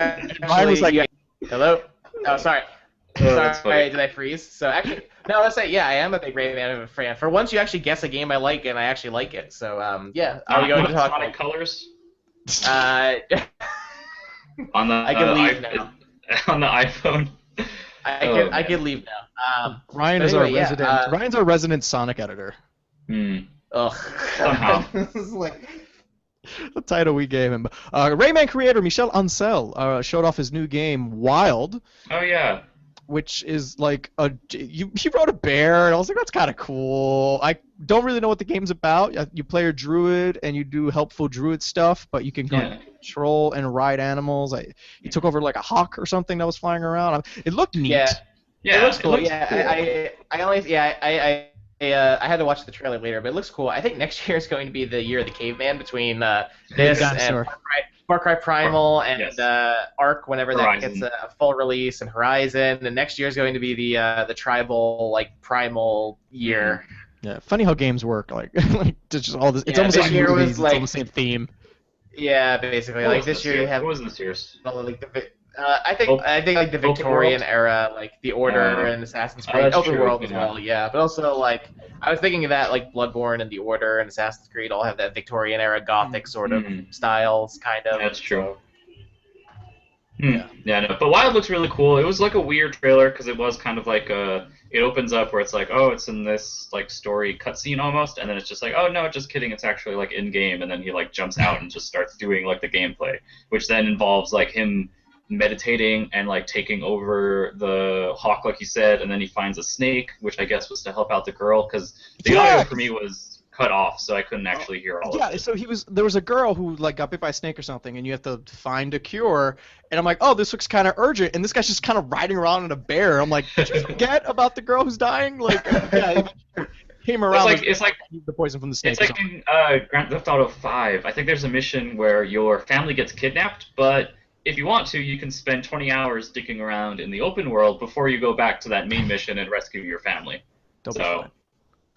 Ryan was like, hello? Oh, sorry. That's Sorry, did I freeze? So actually, no, let's say, I am a big Rayman fan. For once, you actually guess a game I like, and I actually like it. So, yeah. Are we going to talk Sonic Colors? I On the can leave now. on the iPhone. I can leave now. Ryan but is anyway, our yeah, resident. Ryan's our resident Sonic editor. Ugh. Somehow. This is like. The title we gave him. Rayman creator Michel Ancel showed off his new game Wild, Oh yeah. which is like he wrote a bear, and I was like, that's kind of cool. I don't really know what the game's about. You play a druid and you do helpful druid stuff, but you can control and ride animals. He took over like a hawk or something that was flying around. It looked neat. Yeah, it looks cool. cool. I had to watch the trailer later, but it looks cool. I think next year is going to be the year of the caveman between this and Far Cry Primal and Ark whenever Horizon. that gets a full release, and Horizon. And next year is going to be the tribal like primal year. Yeah, funny how games work. Like just all this. It's almost this like year movies. was like it's all the same theme. Yeah, basically. Like this year you have. What was this year's? Like I think like the Victorian era, like the Order and Assassin's Creed, Open World as well, but also like I was thinking of that like Bloodborne and the Order and Assassin's Creed all have that Victorian era Gothic sort of styles, kind of. That's true. Yeah, no, but Wild looks really cool. It was like a weird trailer because it was kind of like it opens up where it's like, oh, it's in this like story cutscene almost, and then it's just like, oh no, just kidding, it's actually like in game, and then he like jumps out and just starts doing like the gameplay, which then involves like him meditating and like taking over the hawk like you said, and then he finds a snake, which I guess was to help out the girl because the audio for me was cut off, so I couldn't actually hear all of it. Yeah, so there was a girl who like got bit by a snake or something, and you have to find a cure, and I'm like, oh, this looks kind of urgent, and this guy's just kind of riding around in a bear. I'm like, did you forget about the girl who's dying? Like, yeah, came around. It's like the poison from the snake. It's like in Grand Theft Auto 5. I think there's a mission where your family gets kidnapped, but if you want to, you can spend 20 hours digging around in the open world before you go back to that main mission and rescue your family. Be fine.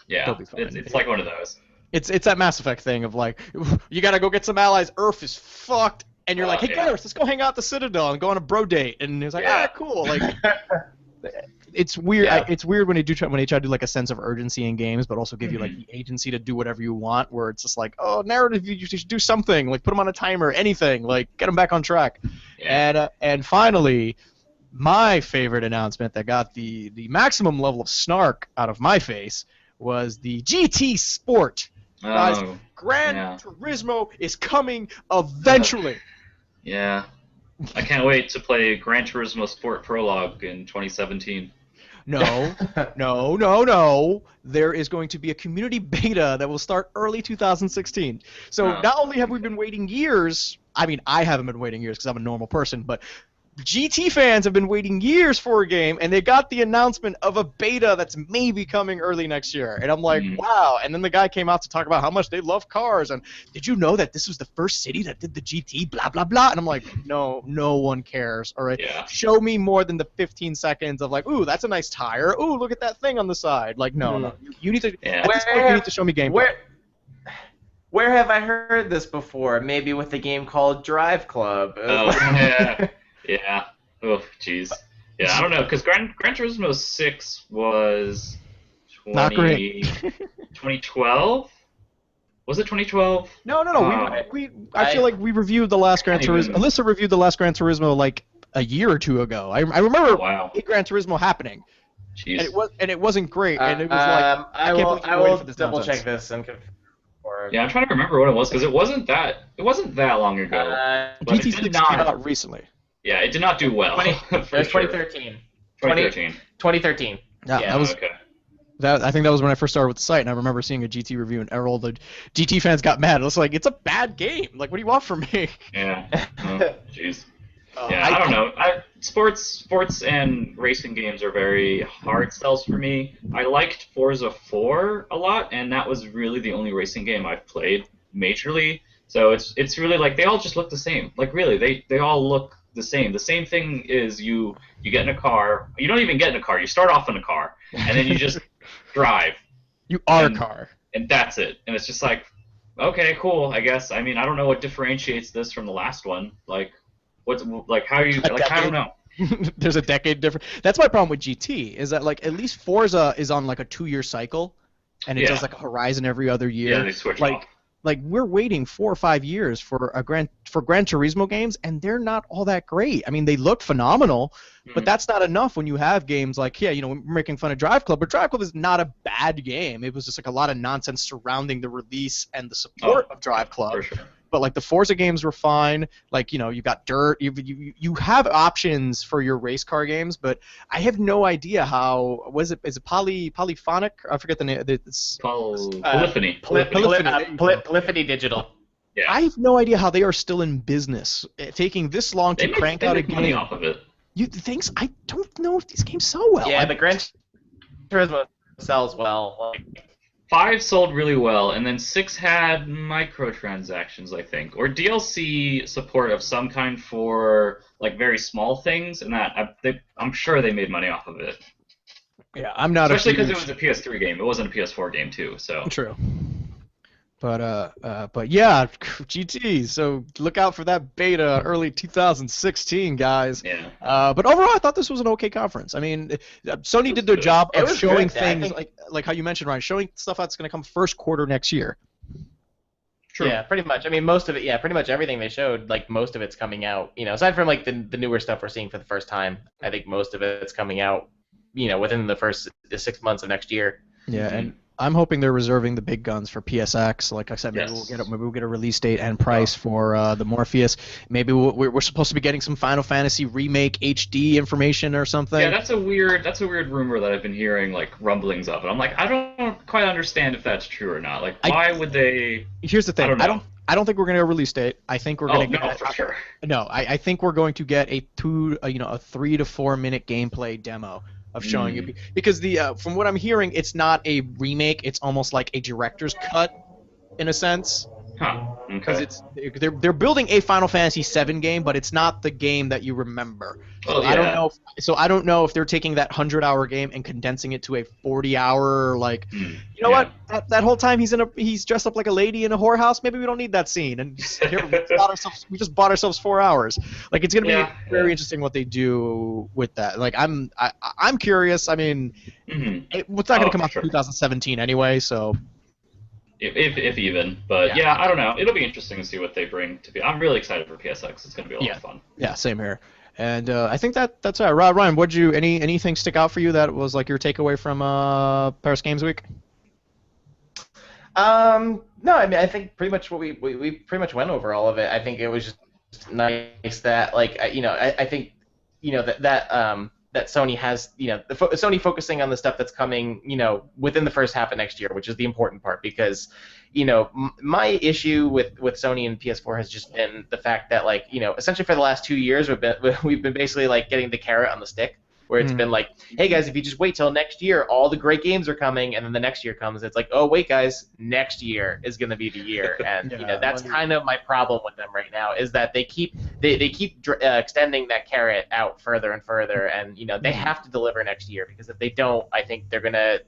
Yeah, it's like one of those. It's that Mass Effect thing of like, you gotta go get some allies. Earth is fucked, and you're like, hey Gareth, let's go hang out at the Citadel and go on a bro date. And he's like, cool. Like, it's weird. It's weird when they try to do like a sense of urgency in games, but also give you like the agency to do whatever you want. Where it's just like, oh, narrative, you should do something. Like, put them on a timer, anything. Like, get them back on track. Yeah. And finally, my favorite announcement that got the maximum level of snark out of my face was the GT Sport. Guys, Gran Turismo is coming eventually. Yeah. I can't wait to play Gran Turismo Sport Prologue in 2017. No. There is going to be a community beta that will start early 2016. So not only have we been waiting years, I mean, I haven't been waiting years because I'm a normal person, but GT fans have been waiting years for a game, and they got the announcement of a beta that's maybe coming early next year. And I'm like, wow. And then the guy came out to talk about how much they love cars, and did you know that this was the first city that did the GT, blah, blah, blah. And I'm like, no one cares, all right? Yeah. Show me more than the 15 seconds of like, ooh, that's a nice tire. Ooh, look at that thing on the side. Like, no. You need to, at this point, you need to show me gameplay. Where have I heard this before? Maybe with a game called Drive Club. Oh, yeah. Yeah. Oh, jeez. Yeah, I don't know, because Gran Turismo 6 was not great. 2012? Was it 2012? No. I feel like we reviewed the last Gran Turismo. Alyssa reviewed the last Gran Turismo like a year or two ago. I remember Gran Turismo happening. Jeez. And it wasn't great. And it was like I will double check this and confirm. Yeah, I'm trying to remember what it was because it wasn't that long ago. GT6 came out recently. Yeah, it did not do well. It was 2013. 2013. Yeah, that was. Okay. I think that was when I first started with the site, and I remember seeing a GT review, and all the GT fans got mad. It was like, it's a bad game. Like, what do you want from me? Yeah. Jeez. Yeah, I don't know. Sports and racing games are very hard sells for me. I liked Forza 4 a lot, and that was really the only racing game I've played majorly. So it's really like they all just look the same. Like really, they all look the same. The same thing is you get in a car. You don't even get in a car. You start off in a car, and then you just drive. You are a car. And that's it. And it's just like, okay, cool, I guess. I mean, I don't know what differentiates this from the last one. Like, how are you, like, I don't know. There's a decade difference. That's my problem with GT, is that, like, at least Forza is on, like, a 2-year cycle, and it does, like, a Horizon every other year. Yeah, they switch off. Like we're waiting 4 or 5 years for Gran Turismo games, and they're not all that great. I mean, they look phenomenal, but that's not enough when you have games like, yeah, we're making fun of Drive Club, but Drive Club is not a bad game. It was just like a lot of nonsense surrounding the release and the support of Drive Club. For sure. But like the Forza games were fine. Like you got Dirt. You have options for your race car games, but I have no idea how. Is it Polyphonic? I forget the name. Polyphony. Polyphony Digital. Yeah. I have no idea how they are still in business, taking this long to crank out a game. Money off of it. I don't know if these games sell well. Yeah, the Gran Turismo sells well. 5 sold really well, and then 6 had microtransactions, I think, or DLC support of some kind for like very small things, and I'm sure they made money off of it. Yeah, I'm not. Especially because it was a PS3 game. It wasn't a PS4 game too. So true. But yeah, GT. So look out for that beta early 2016, guys. Yeah. But overall, I thought this was an okay conference. I mean, Sony did their job of showing things like how you mentioned, Ryan, showing stuff that's going to come first quarter next year. True. Yeah, pretty much. I mean, most of it. Yeah, pretty much everything they showed. Like most of it's coming out. Aside from like the newer stuff we're seeing for the first time, I think most of it's coming out. Within the first 6 months of next year. Yeah, and I'm hoping they're reserving the big guns for PSX. Like I said, maybe we'll get a release date and price for the Morpheus. Maybe we're supposed to be getting some Final Fantasy Remake HD information or something. Yeah, that's a weird rumor that I've been hearing, like rumblings of, and I'm like, I don't quite understand if that's true or not. Like, why would they? Here's the thing. I don't think we're going to get a release date. I think we're going to get for sure. No, I think we're going to get a 3 to 4 minute gameplay demo of showing you, because from what I'm hearing, it's not a remake. It's almost like a director's cut, in a sense. Huh. Okay. Because they're building a Final Fantasy VII game, but it's not the game that you remember. So I don't know if they're taking that 100-hour game and condensing it to a 40-hour what? That whole time he's dressed up like a lady in a whorehouse. Maybe we don't need that scene, and we just bought ourselves 4 hours. Like it's gonna be very interesting what they do with that. Like I'm curious. I mean, it's not gonna come out in 2017 anyway, so. If even, but I don't know. It'll be interesting to see what they bring to be. I'm really excited for PSX. It's gonna be a lot of fun. Yeah, same here. And I think that's all right. Ryan, what'd you anything stick out for you that was like your takeaway from Paris Games Week? No, I mean I think pretty much what we pretty much went over all of it. I think it was just nice that I think that Sony has, Sony focusing on the stuff that's coming, within the first half of next year, which is the important part, because, my issue with Sony and PS4 has just been the fact that, essentially for the last 2 years, we've been basically, getting the carrot on the stick, where it's been like, hey, guys, if you just wait till next year, all the great games are coming, and then the next year comes, it's like, oh, wait, guys, next year is going to be the year, and, that's kind of my problem with them right now, is that they keep extending that carrot out further and further, and, they have to deliver next year, because if they don't, I think they're going to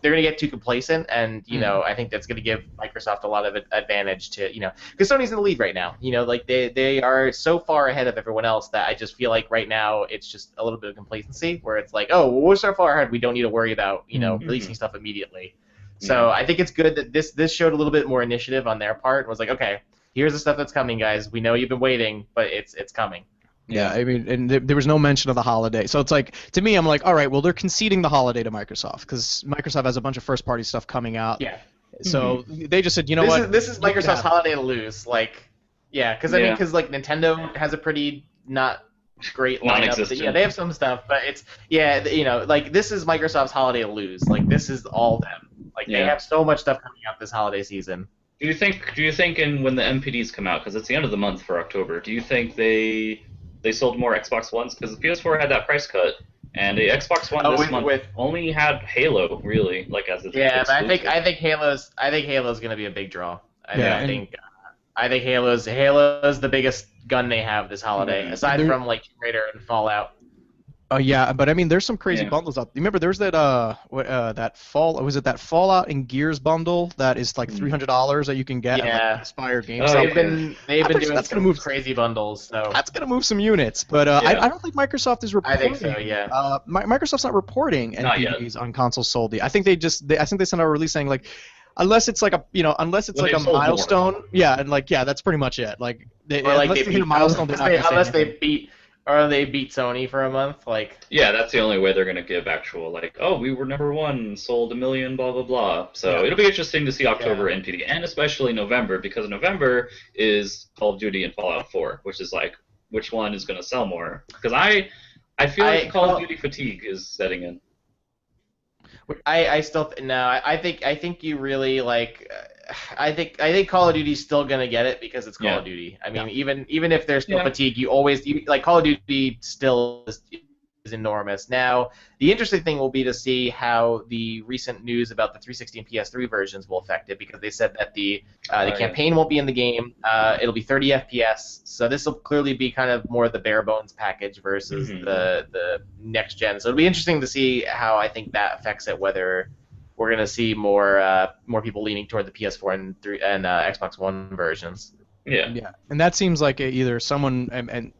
get too complacent, and I think that's going to give Microsoft a lot of advantage to because Sony's in the lead right now. They are so far ahead of everyone else that I just feel like right now it's just a little bit of complacency where it's like, oh, well, we're so far ahead we don't need to worry about releasing stuff immediately. So I think it's good that this showed a little bit more initiative on their part. It was like, okay, here's the stuff that's coming, guys. We know you've been waiting, but it's coming. Yeah, I mean, and there was no mention of the holiday. So it's like, to me, I'm like, all right, well, they're conceding the holiday to Microsoft, because Microsoft has a bunch of first-party stuff coming out. Yeah. So they just said, this is Microsoft's holiday to lose. Because Nintendo has a pretty not great lineup. They have some stuff, but it's, this is Microsoft's holiday to lose. This is all them. They have so much stuff coming out this holiday season. Do you think when the MPDs come out, because it's the end of the month for October, do you think they sold more Xbox Ones? Because the PS4 had that price cut, and the Xbox One this month only had Halo, really, as its but I think Halo's going to be a big draw. I think Halo's the biggest gun they have this holiday, aside from Tomb Raider and Fallout. Oh yeah, but I mean, there's some crazy bundles up. You remember there's that that Fallout and Gears bundle that is like $300 that you can get at Inspire Games. They've been doing some crazy bundles. So that's gonna move some units, but I don't think Microsoft is reporting. I think so, yeah. Microsoft's not reporting NPDs on consoles sold. I think they sent out a release saying unless it's like a unless it's When like a they've sold more. milestone. Yeah, and like that's pretty much it. Like Or like unless they hit a milestone, they're not gonna say unless anything. they beat Sony for a month, like. Yeah, that's the only way they're going to give actual, like, oh, we were #1, sold 1 million, blah, blah, blah. So Yeah. it'll be interesting to see October NPD, and especially November, because November is Call of Duty and Fallout 4, which is like, which one is going to sell more? Because I feel like Call of Duty fatigue is setting in. I still no. I think you really like. I think Call of Duty's still gonna get it because it's Call of Duty. I mean, even if there's still fatigue, like Call of Duty still is enormous. Now, the interesting thing will be to see how the recent news about the 360 and PS3 versions will affect it, because they said that the campaign won't be in the game. It'll be 30 FPS, so this will clearly be kind of more the bare bones package versus the next gen. So it'll be interesting to see how I think that affects it, whether we're going to see more people leaning toward the PS4 and Xbox One versions. Yeah, and that seems like either someone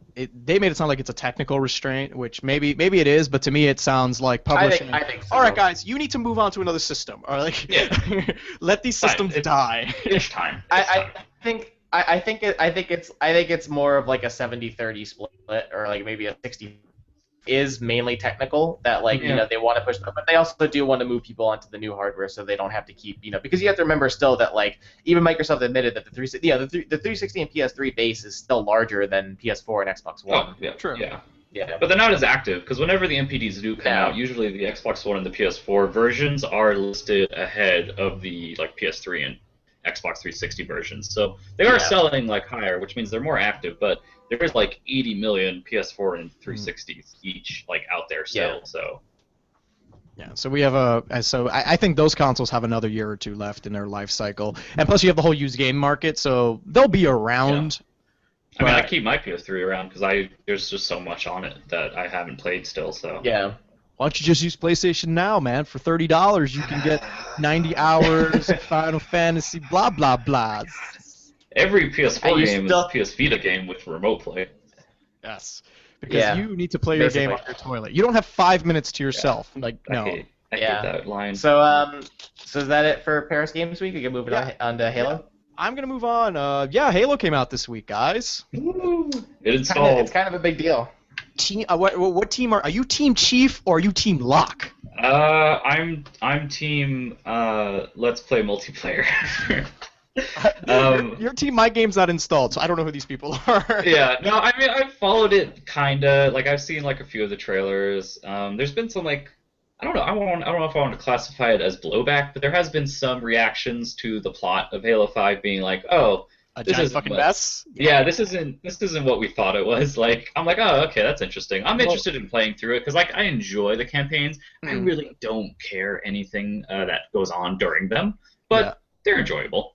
they made it sound like it's a technical restraint, which maybe it is, but to me it sounds like publishing. I think so. All right, guys, you need to move on to another system, or like let these systems die. It's time. I think it's more of like a 70-30 split, or like maybe a 60. Is mainly technical, that like they want to push them, but they also do want to move people onto the new hardware so they don't have to keep because you have to remember still that like even Microsoft admitted that the 360 and PS3 base is still larger than PS4 and Xbox One. Oh, yeah, true. Yeah, but they're not as active, because whenever the NPDs do come out, usually the Xbox One and the PS4 versions are listed ahead of the like PS3 and Xbox 360 versions. So they are selling like higher, which means they're more active, but there is like 80 million PS4 and 360s each like out there still. So so we have I think those consoles have another year or two left in their life cycle, and plus you have the whole used game market, so they'll be around. I mean, I keep my PS3 around because there's just so much on it that I haven't played still. So why don't you just use PlayStation Now, man? For $30, you can get 90 hours of Final Fantasy, blah blah blah. Every PS4 game is a PS Vita game with remote play. Yes, because you need to play your game off your toilet. You don't have 5 minutes to yourself. Like no. I hate that line. So is that it for Paris Games Week? We can move on to Halo. Yeah. I'm gonna move on. Halo came out this week, guys. Ooh, it installed. It's kind of a big deal. Team, what team are you? Team Chief or are you Team Lock? I'm Team Let's Play Multiplayer. Your team, my game's not installed, so I don't know who these people are. Yeah, no, I mean I've followed it kinda. Like I've seen like a few of the trailers. There's been some like I don't know. I don't know if I want to classify it as blowback, but there has been some reactions to the plot of Halo 5 being like, oh, this is fucking mess. Yeah, this isn't what we thought it was. Like, I'm like, oh, okay, that's interesting. I'm interested in playing through it because, like, I enjoy the campaigns. I really don't care anything that goes on during them, but they're enjoyable.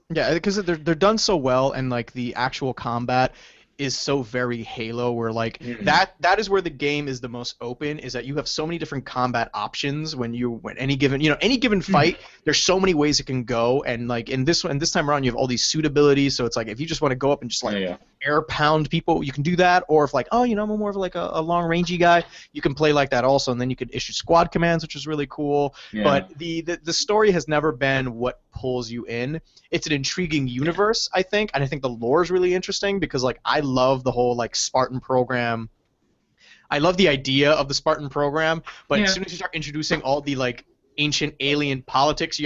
Yeah, because they're done so well, and like the actual combat is so very Halo, where like that is where the game is the most open, is that you have so many different combat options when any given fight, there's so many ways it can go, and like in this time around you have all these suit abilities, so it's like if you just want to go up and just like air pound people, you can do that, or if like I'm more of like a long rangey guy, you can play like that also, and then you could issue squad commands, which is really cool. But the story has never been what pulls you in. It's an intriguing universe, I think, and I think the lore is really interesting because like I love the whole like Spartan program. I love the idea of the Spartan program, but as soon as you start introducing all the like ancient alien politics,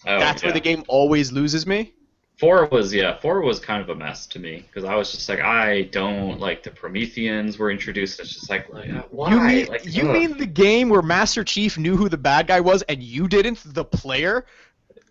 that's where the game always loses me. 4 was kind of a mess to me because I was just like, I don't like the Prometheans were introduced. It's just like why? You mean the game where Master Chief knew who the bad guy was and you didn't, the player?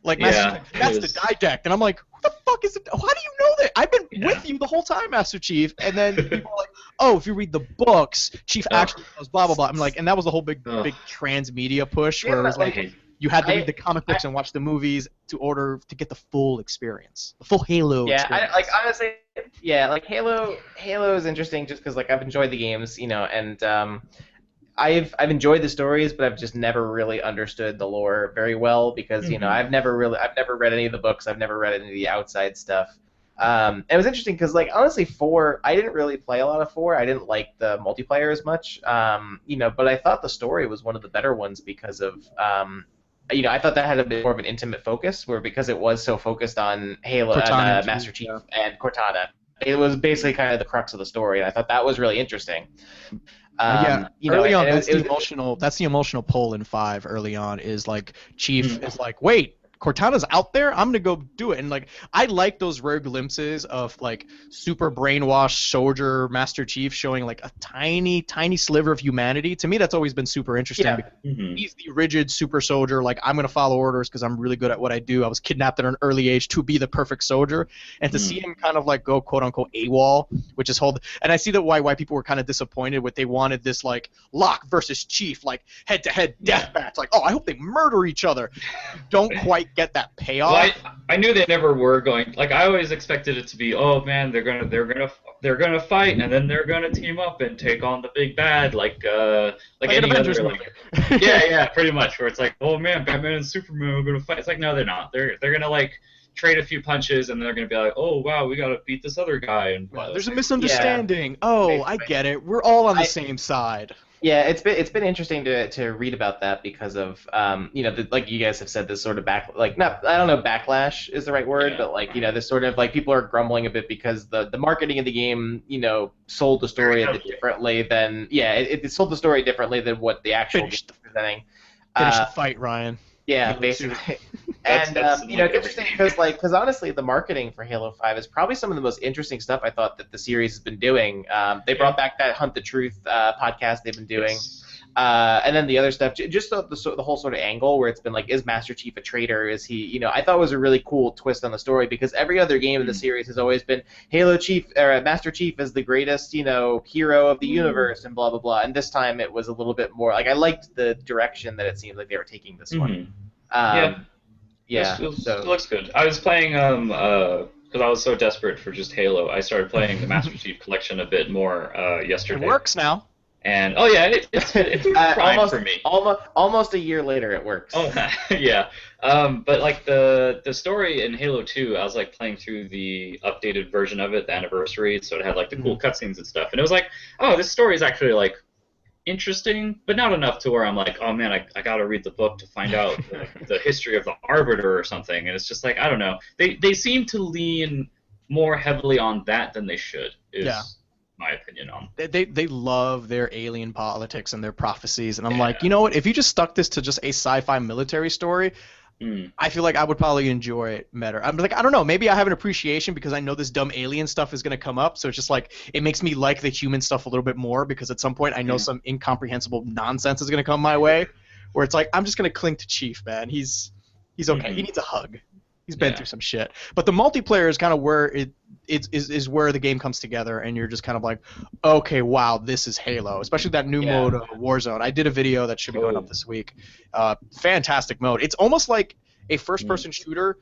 Like, Master Chief, that's the didact, and I'm like, who the fuck is it? How do you know that? I've been with you the whole time, Master Chief. And then people are like, oh, if you read the books, Chief actually knows blah blah blah. I'm like, and that was the whole big transmedia push where it was like you had to read the comic books and watch the movies to get the full experience, the full Halo. experience. Honestly, like Halo is interesting just because like I've enjoyed the games, and I've enjoyed the stories, but I've just never really understood the lore very well because I've never read any of the books. I've never read any of the outside stuff. It was interesting because like honestly, 4 I didn't really play a lot of 4. I didn't like the multiplayer as much, but I thought the story was one of the better ones because of I thought that had a bit more of an intimate focus, where because it was so focused on Halo and Cortana and Master Chief, Chief and Cortana, it was basically kind of the crux of the story, and I thought that was really interesting. Early on, and that's the emotional pull in 5. Early on is like Chief is like, wait, Cortana's out there. I'm gonna go do it, and like I like those rare glimpses of like super brainwashed soldier Master Chief showing like a tiny sliver of humanity. To me, that's always been super interesting. Yeah. Because he's the rigid super soldier. Like I'm gonna follow orders because I'm really good at what I do. I was kidnapped at an early age to be the perfect soldier, and to see him kind of like go quote unquote AWOL, which is and I see that why people were kind of disappointed with they wanted this like Locke versus Chief like head to head death match. Like I hope they murder each other. You don't quite get that payoff. Well, I knew they never were going. Like I always expected it to be, oh man, they're gonna fight, and then they're gonna team up and take on the big bad, like any other like. yeah, pretty much. Where it's like, oh man, Batman and Superman are gonna fight. It's like, no, they're not. They're gonna like trade a few punches, and they're gonna be like, oh wow, we gotta beat this other guy. And there's a misunderstanding. Oh, I get it. We're all on the same side. Yeah, it's been interesting to read about that because of like you guys have said, this sort of I don't know, backlash is the right word, but like this sort of like people are grumbling a bit because the marketing of the game sold the story a bit differently than it sold the story differently than what the actual game is presenting. Finish the fight, Ryan. Yeah, basically. And it's interesting because honestly, the marketing for Halo 5 is probably some of the most interesting stuff I thought that the series has been doing. They brought back that Hunt the Truth podcast they've been doing. And then the other stuff, just the whole sort of angle where it's been like, is Master Chief a traitor? Is he, I thought was a really cool twist on the story because every other game in the series has always been Master Chief is the greatest, hero of the universe and blah, blah, blah. And this time it was a little bit more, like I liked the direction that it seemed like they were taking this one. It looks good. I was playing, because I was so desperate for just Halo, I started playing the Master Chief Collection a bit more yesterday. It works now. And it's prime for me. Almost a year later, it works. Oh yeah, but like the story in Halo 2, I was like playing through the updated version of it, the anniversary, so it had like the cool cutscenes and stuff, and it was like, oh, this story is actually like interesting, but not enough to where I'm like, oh man, I gotta read the book to find out the history of the Arbiter or something, and it's just like, I don't know. They seem to lean more heavily on that than they should. My opinion on. They love their alien politics and their prophecies, and I'm like, you know what? If you just stuck this to just a sci-fi military story, I feel like I would probably enjoy it better. I'm like, I don't know, maybe I have an appreciation because I know this dumb alien stuff is gonna come up, so it's just like it makes me like the human stuff a little bit more because at some point I know some incomprehensible nonsense is gonna come my way, where it's like I'm just gonna cling to Chief, man. He's okay. He needs a hug. He's been through some shit. But the multiplayer is kind of where it is where the game comes together, and you're just kind of like, okay, wow, this is Halo. Especially that new mode of Warzone. I did a video that should be going up this week. Fantastic mode. It's almost like a first-person shooter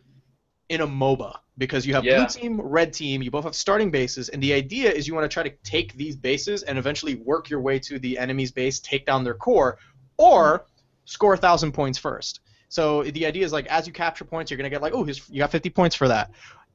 in a MOBA because you have blue team, red team. You both have starting bases, and the idea is you want to try to take these bases and eventually work your way to the enemy's base, take down their core, or score 1,000 points first. So the idea is like as you capture points, you're gonna get like, oh, you got 50 points for that.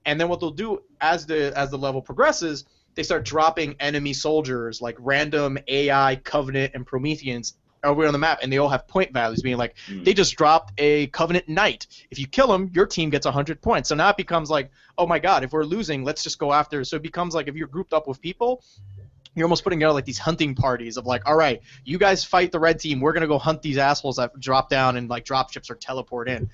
And then what they'll do as the level progresses, they start dropping enemy soldiers like random AI, Covenant, and Prometheans over on the map, and they all have point values, being like they just dropped a Covenant Knight. If you kill him, your team gets 100 points. So now it becomes like, oh my God, if we're losing, let's just go after. So it becomes like if you're grouped up with people, you're almost putting together like these hunting parties of like, all right, you guys fight the red team. We're gonna go hunt these assholes that drop down and like drop ships or teleport in.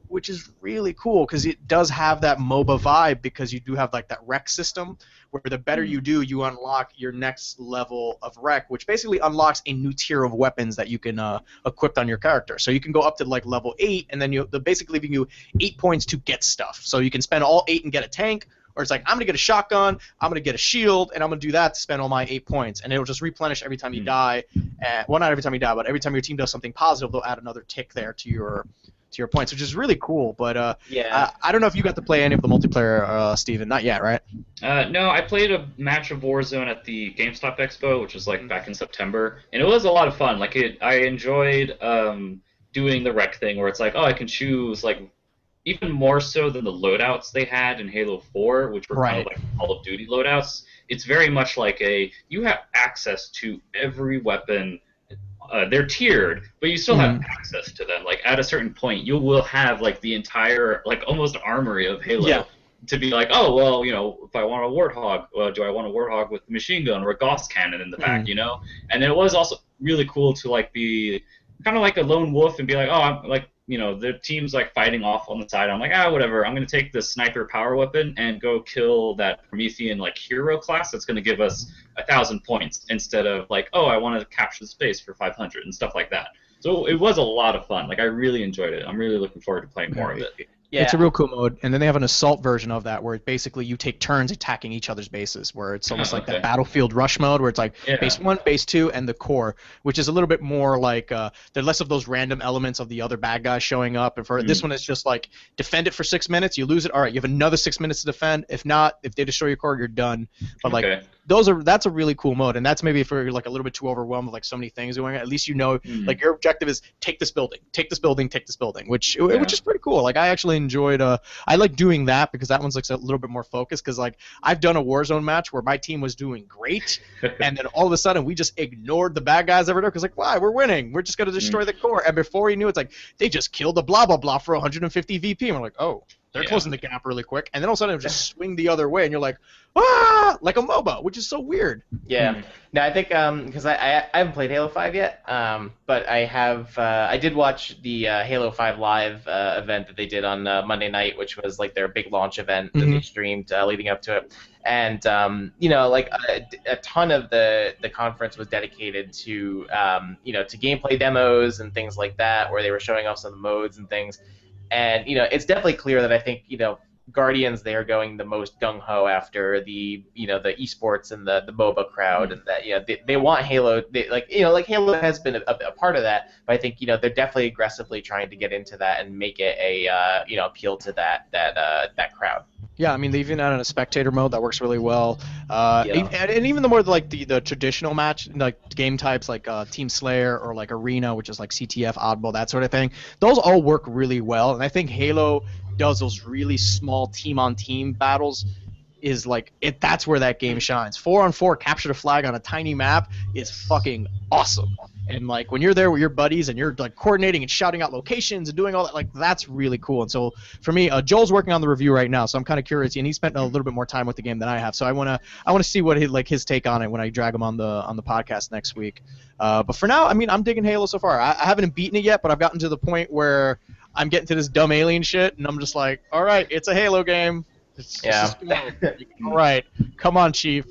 Which is really cool because it does have that MOBA vibe because you do have like that rec system where the better you do, you unlock your next level of rec, which basically unlocks a new tier of weapons that you can equip on your character. So you can go up to like level 8, and then they're basically giving you 8 points to get stuff. So you can spend all 8 and get a tank. Or it's like, I'm going to get a shotgun, I'm going to get a shield, and I'm going to do that to spend all my 8 points. And it'll just replenish every time you die. Well, not every time you die, but every time your team does something positive, they'll add another tick there to your points, which is really cool. But I don't know if you got to play any of the multiplayer, Steven. Not yet, right? No, I played a match of Warzone at the GameStop Expo, which was like back in September. And it was a lot of fun. Like I enjoyed doing the rec thing where it's like, oh, I can choose like even more so than the loadouts they had in Halo 4, which were kind of like Call of Duty loadouts. It's very much like you have access to every weapon they're tiered, but you still have access to them. Like at a certain point, you will have like the entire like almost armory of Halo. Yeah. To be like, oh well, if I want a Warthog, do I want a Warthog with a machine gun or a Gauss cannon in the back, And it was also really cool to like be kind of like a lone wolf and be like, oh, I'm like, the team's like fighting off on the side. I'm like, whatever. I'm gonna take the sniper power weapon and go kill that Promethean like hero class that's gonna give us 1,000 points instead of like, oh, I want to capture the space for 500 and stuff like that. So it was a lot of fun. Like I really enjoyed it. I'm really looking forward to playing more of it. Yeah. It's a real cool mode, and then they have an assault version of that where basically you take turns attacking each other's bases, where it's almost like that Battlefield Rush mode, where it's like base 1, base 2, and the core, which is a little bit more like there are less of those random elements of the other bad guys showing up. And for this one, it's just like defend it for 6 minutes, you lose it, all right, you have another 6 minutes to defend. If not, if they destroy your core, you're done. But like that's a really cool mode, and that's maybe if you're like a little bit too overwhelmed with like so many things going on, at least like your objective is take this building, which is pretty cool. Like I actually enjoyed I like doing that because that one's like a little bit more focused, because like I've done a Warzone match where my team was doing great and then all of a sudden we just ignored the bad guys over there because like, why, we're winning, we're just going to destroy the core, and before you knew it's like they just killed the blah blah blah for 150 VP, and we're like, oh, they're closing the gap really quick, and then all of a sudden it just swing the other way, and you're like, like a MOBA, which is so weird. Yeah. No, I think because I haven't played Halo 5 yet, but I did watch the Halo 5 live event that they did on Monday night, which was like their big launch event that they streamed leading up to it. And like a ton of the conference was dedicated to to gameplay demos and things like that, where they were showing off some of the modes and things. And it's definitely clear that I think Guardians, they are going the most gung-ho after the the esports and the MOBA crowd, and that they want Halo. Like Halo has been a part of that, but I think they're definitely aggressively trying to get into that and make it a appeal to that crowd. Yeah, I mean, they even added a spectator mode that works really well. And even the more like the traditional match, like game types like Team Slayer or like Arena, which is like CTF, Oddball, that sort of thing, those all work really well. And I think Halo does those really small team-on-team battles is like that's where that game shines. 4-on-4 capture the flag on a tiny map is fucking awesome. And like when you're there with your buddies and you're like coordinating and shouting out locations and doing all that, like that's really cool. And so for me, Joel's working on the review right now, so I'm kind of curious, and he spent a little bit more time with the game than I have. So I want to see what his take on it when I drag him on the podcast next week. But for now, I mean, I'm digging Halo so far. I haven't beaten it yet, but I've gotten to the point where I'm getting to this dumb alien shit, and I'm just like, all right, it's a Halo game. All right, come on, Chief.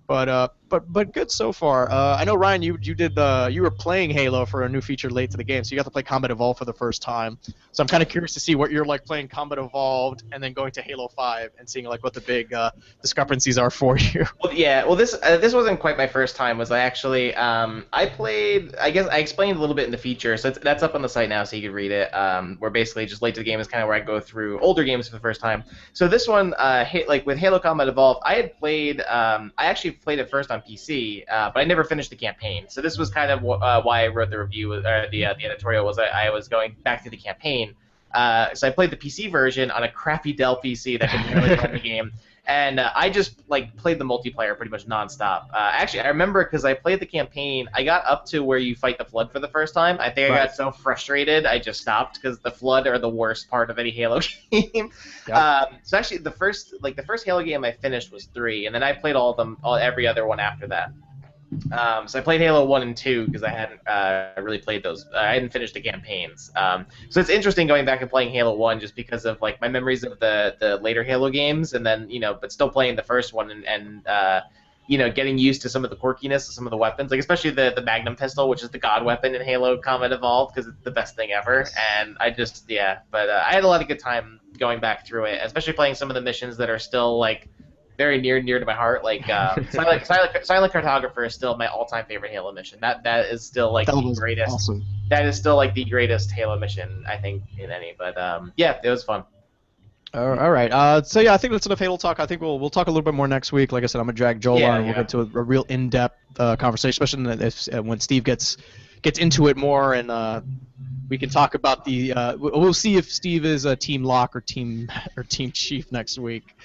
But good so far. I know, Ryan, you were playing Halo for a new feature late to the game, so you got to play Combat Evolved for the first time. So I'm kind of curious to see what you're like playing Combat Evolved and then going to Halo 5 and seeing like what the big discrepancies are for you. Well, this wasn't quite my first time. Was I actually I played? I guess I explained a little bit in the feature, so that's up on the site now, so you can read it. Where basically just late to the game is kind of where I go through older games for the first time. So this one, like with Halo Combat Evolved, I had played. I actually played it first on PC, but I never finished the campaign. So this was kind of why I wrote the review, or the editorial, was I was going back to the campaign. So I played the PC version on a crappy Dell PC that could barely run the game, and I just like played the multiplayer pretty much nonstop. Actually, I remember because I played the campaign, I got up to where you fight the Flood for the first time. I think I got so frustrated I just stopped because the Flood are the worst part of any Halo game. Yep. So actually, the first Halo game I finished was 3, and then I played every other one after that. So I played Halo 1 and 2 because I hadn't really played those. I hadn't finished the campaigns. So it's interesting going back and playing Halo 1 just because of like my memories of the later Halo games, and then but still playing the first one and getting used to some of the quirkiness of some of the weapons, like especially the Magnum pistol, which is the god weapon in Halo Combat Evolved because it's the best thing ever. And I just but I had a lot of good time going back through it, especially playing some of the missions that are still like very near to my heart, like Silent Cartographer is still my all-time favorite Halo mission. That is still like the greatest. Awesome. That is still like the greatest Halo mission I think in any. But it was fun. All right. So yeah, I think that's enough Halo talk. I think we'll talk a little bit more next week. Like I said, I'm gonna drag Joel on, and we'll get to a real in-depth conversation, especially when Steve gets into it more, and we can talk about the. We'll see if Steve is a Team Lock or Team Chief next week.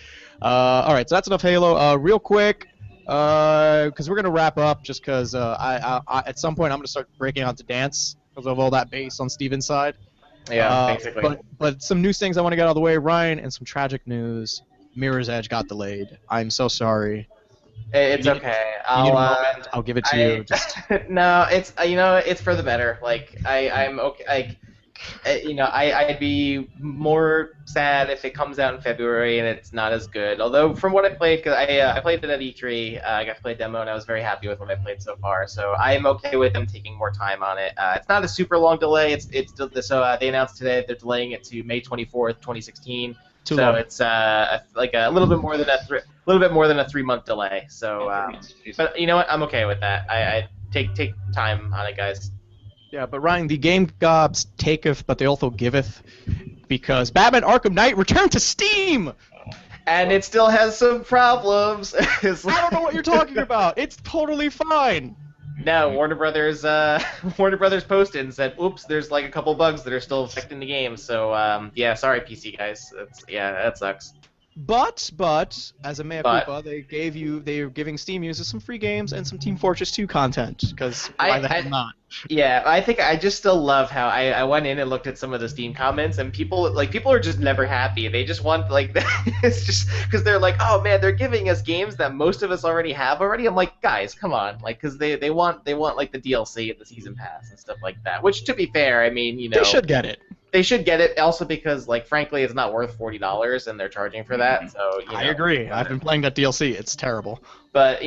All right, so that's enough Halo. Real quick, Because we're gonna wrap up. Just because I at some point I'm gonna start breaking out to dance because of all that bass on Steven's side. Yeah, basically. But some news things I want to get out of the way, Ryan, and some tragic news. Mirror's Edge got delayed. I'm so sorry. It's okay. You need a moment. I'll give it to you. Just... No, it's it's for the better. Like I'm okay. Like I'd be more sad if it comes out in February and it's not as good. Although from what I played, because I played it at E3, I got to play a demo and I was very happy with what I played so far. So I am okay with them taking more time on it. It's not a super long delay. So they announced today they're delaying it to May 24th, 2016. Too long. It's like a little bit more than a 3-month delay. So, but you know what? I'm okay with that. I take time on it, guys. Yeah, but Ryan, the game gods taketh, but they also giveth, because Batman Arkham Knight returned to Steam! And it still has some problems. I don't know what you're talking about. It's totally fine. No, Warner Brothers posted and said, "Oops, there's like a couple bugs that are still affecting the game." So yeah, sorry PC guys. That sucks. But as a mea culpa, they're giving Steam users some free games and some Team Fortress 2 content, because why the hell not? Yeah, I think I just still love how I went in and looked at some of the Steam comments, and people are just never happy. They just want it's just because they're like, oh man, they're giving us games that most of us already have already. I'm like, guys, come on, because they want like the DLC and the season pass and stuff like that. Which, to be fair, I mean, they should get it. They should get it also because, frankly, it's not worth $40 and they're charging for that. So I agree. I've been playing that DLC. It's terrible. But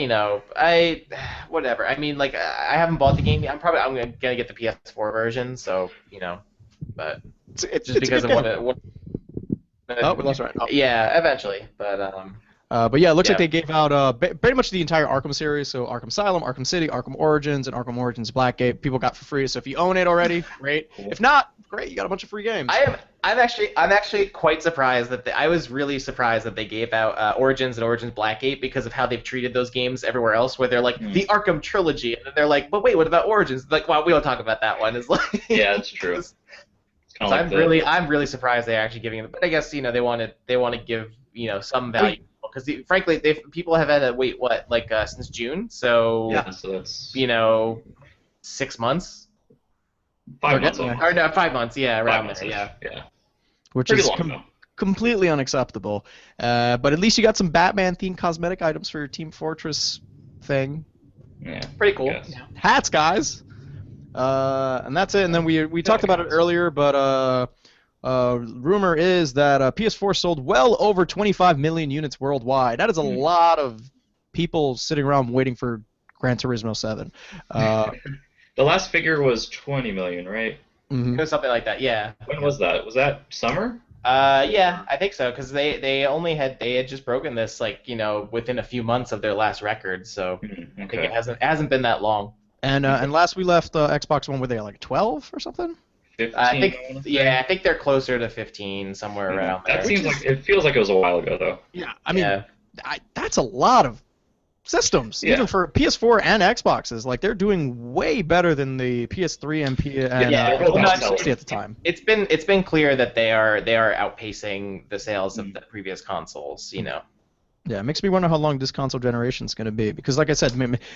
whatever. I mean, I haven't bought the game yet. I'm gonna get the PS4 version. So but it's just because of what. Oh, we lost Ryan. Oh. Yeah, eventually. But yeah, it looks like they gave out pretty much the entire Arkham series, so Arkham Asylum, Arkham City, Arkham Origins, and Arkham Origins Blackgate. People got for free, so if you own it already, great. If not, great, you got a bunch of free games. I'm actually quite surprised that I was really surprised that they gave out Origins and Origins Blackgate because of how they've treated those games everywhere else, where they're like the Arkham trilogy, and then they're like, but wait, what about Origins? Like, well, we don't talk about that one. It's like yeah, that's true. So I'm really surprised they're actually giving it, but I guess they want to give some value. Because frankly, people have had to wait since June, so yeah, so that's 6 months. 5 months. Or no, 5 months. Yeah, around there. Yeah. Which pretty is long, completely unacceptable. But at least you got some Batman-themed cosmetic items for your Team Fortress thing. Yeah, pretty cool. Yeah. Hats, guys. And that's it. And then we talked about it earlier, but. Rumor is that PS4 sold well over 25 million units worldwide. That is a lot of people sitting around waiting for Gran Turismo 7. The last figure was 20 million, right? Mm-hmm. It was something like that, yeah. When was that? Was that summer? Yeah, I think so, because they had just broken this within a few months of their last record, so Okay. I think it hasn't been that long. And last we left Xbox One, were they like 12 or something? 15, I think they're closer to 15, somewhere around there. That seems it feels like it was a while ago though. Yeah, I mean, that's a lot of systems, even for PS4 and Xboxes. Like they're doing way better than the PS3 and Xbox 360 at the time. It's been clear that they are outpacing the sales of the previous consoles. Yeah, it makes me wonder how long this console generation is going to be, because, like I said,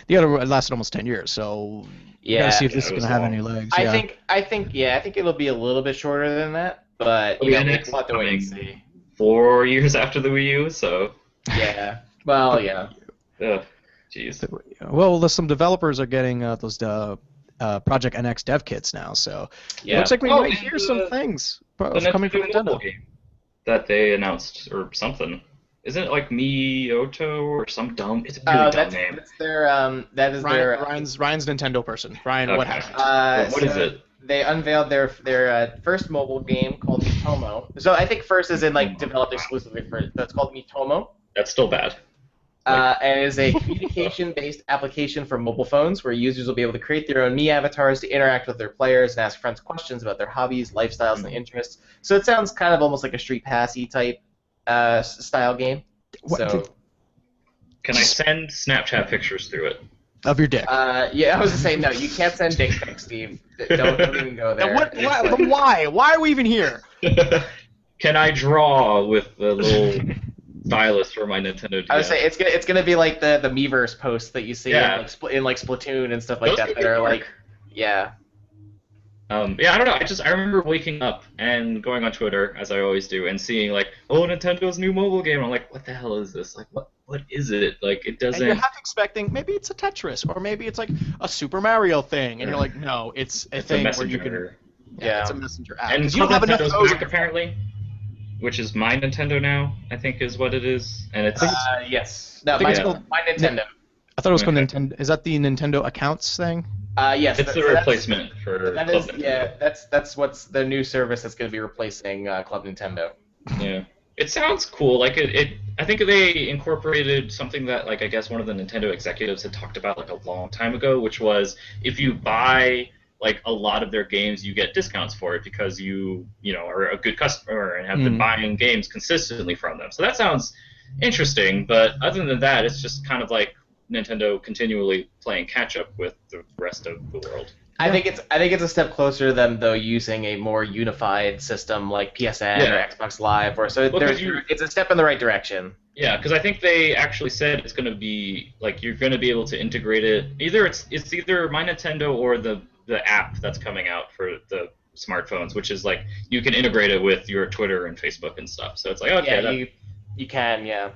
the other lasted almost 10 years, so you got to see if this is going to have any legs. I think it'll be a little bit shorter than that, but we'll have to wait and see. 4 years after the Wii U, so yeah. Well, yeah. Jeez. Well, some developers are getting those Project NX dev kits now, so it looks like we might hear some things coming from Nintendo. Game that they announced or something. Isn't it like Miyoto or some dumb? It's a really dumb name. That's their Ryan's Nintendo person. Ryan, what happened? What is it? They unveiled their first mobile game called Mitomo. So I think first is in developed exclusively for. That's called Mitomo. That's still bad. And it is a communication-based application for mobile phones where users will be able to create their own Mii avatars to interact with their players and ask friends questions about their hobbies, lifestyles, and interests. So it sounds kind of almost like a Street Passy type style game. So, can I send Snapchat pictures through it? Of your dick? Yeah, I was gonna say no. You can't send dick pics, Steve. Don't even go there. Why? Why are we even here? Can I draw with the little stylus for my Nintendo DS. I would say it's gonna be like the Miiverse posts that you see in like Splatoon and stuff like Those that are like, yeah, I don't know. I remember waking up and going on Twitter, as I always do, and seeing like, oh, Nintendo's new mobile game. I'm like, what the hell is this? Like, what is it? Like, it doesn't. And you're half expecting maybe it's a Tetris or maybe it's like a Super Mario thing, and you're like, no, it's a thing where you can. Yeah, it's a messenger app. And you don't have enough of those apparently, which is My Nintendo now, I think is what it is, and it's yes. No, My Nintendo. I thought it was called Nintendo. Is that the Nintendo accounts thing? Yes. It's the replacement for that Club is, Nintendo. Yeah, that's what's the new service that's going to be replacing Club Nintendo. Yeah. It sounds cool. Like I think they incorporated something that, like, I guess one of the Nintendo executives had talked about like a long time ago, which was if you buy like a lot of their games, you get discounts for it because you are a good customer and have been buying games consistently from them. So that sounds interesting, but other than that, it's just kind of like Nintendo continually playing catch up with the rest of the world. I think it's a step closer to them though using a more unified system like PSN or Xbox Live, or so it's a step in the right direction. Yeah, because I think they actually said it's going to be like you're going to be able to integrate it. It's either My Nintendo or the app that's coming out for the smartphones, which is like you can integrate it with your Twitter and Facebook and stuff. So it's like okay, you can. Yeah,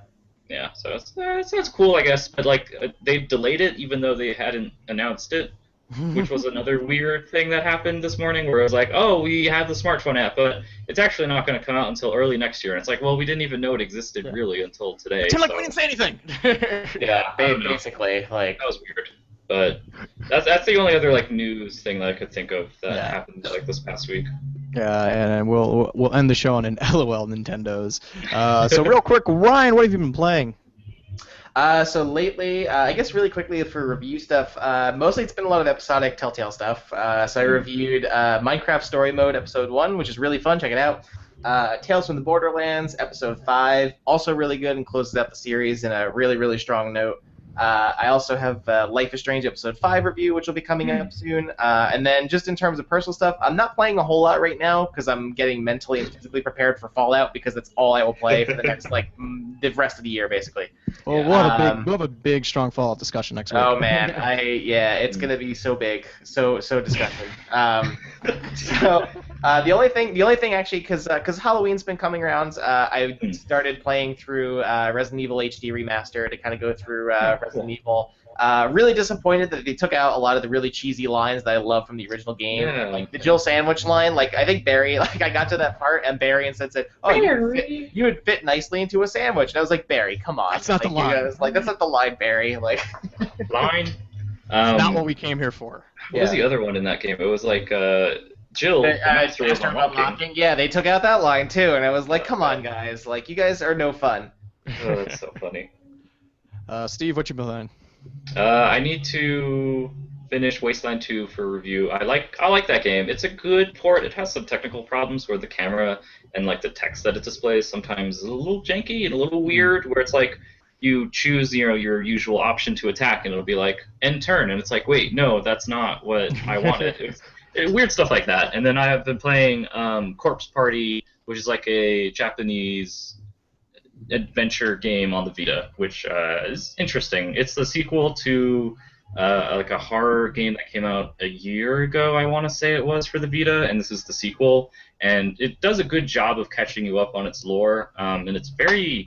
so that's cool, I guess. But like they delayed it even though they hadn't announced it. Which was another weird thing that happened this morning where it was like, oh, we have the smartphone app, but it's actually not going to come out until early next year. And it's like, well, we didn't even know it existed really until today. Like we didn't say anything. Yeah, basically. Like, that was weird. But that's the only other like news thing that I could think of that happened like this past week. Yeah, and we'll end the show on an LOL Nintendos. So real quick, Ryan, what have you been playing? So lately, I guess really quickly for review stuff, mostly it's been a lot of episodic Telltale stuff. So I reviewed Minecraft Story Mode Episode 1, which is really fun, check it out. Tales from the Borderlands Episode 5, also really good and closes out the series in a really, really strong note. I also have Life is Strange Episode 5 review, which will be coming up soon. And then just in terms of personal stuff, I'm not playing a whole lot right now because I'm getting mentally and physically prepared for Fallout because that's all I will play for the next, the rest of the year, basically. Well, we'll have a big, strong Fallout discussion next week. Oh, man. It's going to be so big. So disgusting. The only thing actually, because Halloween's been coming around, I started playing through Resident Evil HD Remaster to kind of go through Resident Evil. Really disappointed that they took out a lot of the really cheesy lines that I love from the original game, like the Jill Sandwich line. Like I think Barry, like I got to that part and Barry instead said, "Oh, you would fit nicely into a sandwich," and I was like, "Barry, come on, that's not the line." That's not the line, Barry. Like line. It's not what we came here for. What was the other one in that game? It was like Jill, Master of Unlocking. Yeah, they took out that line too, and I was like, "Come on, guys! Like you guys are no fun." Oh, that's so funny. Steve, what you been playing? I need to finish Wasteland 2 for review. I like that game. It's a good port. It has some technical problems where the camera and like the text that it displays sometimes is a little janky and a little weird. Where it's like you choose your usual option to attack and it'll be like end turn, and it's like wait, no, that's not what I wanted. Weird stuff like that. And then I have been playing Corpse Party, which is like a Japanese adventure game on the Vita, which is interesting. It's the sequel to like a horror game that came out a year ago, I want to say it was, for the Vita, and this is the sequel. And it does a good job of catching you up on its lore, and it's very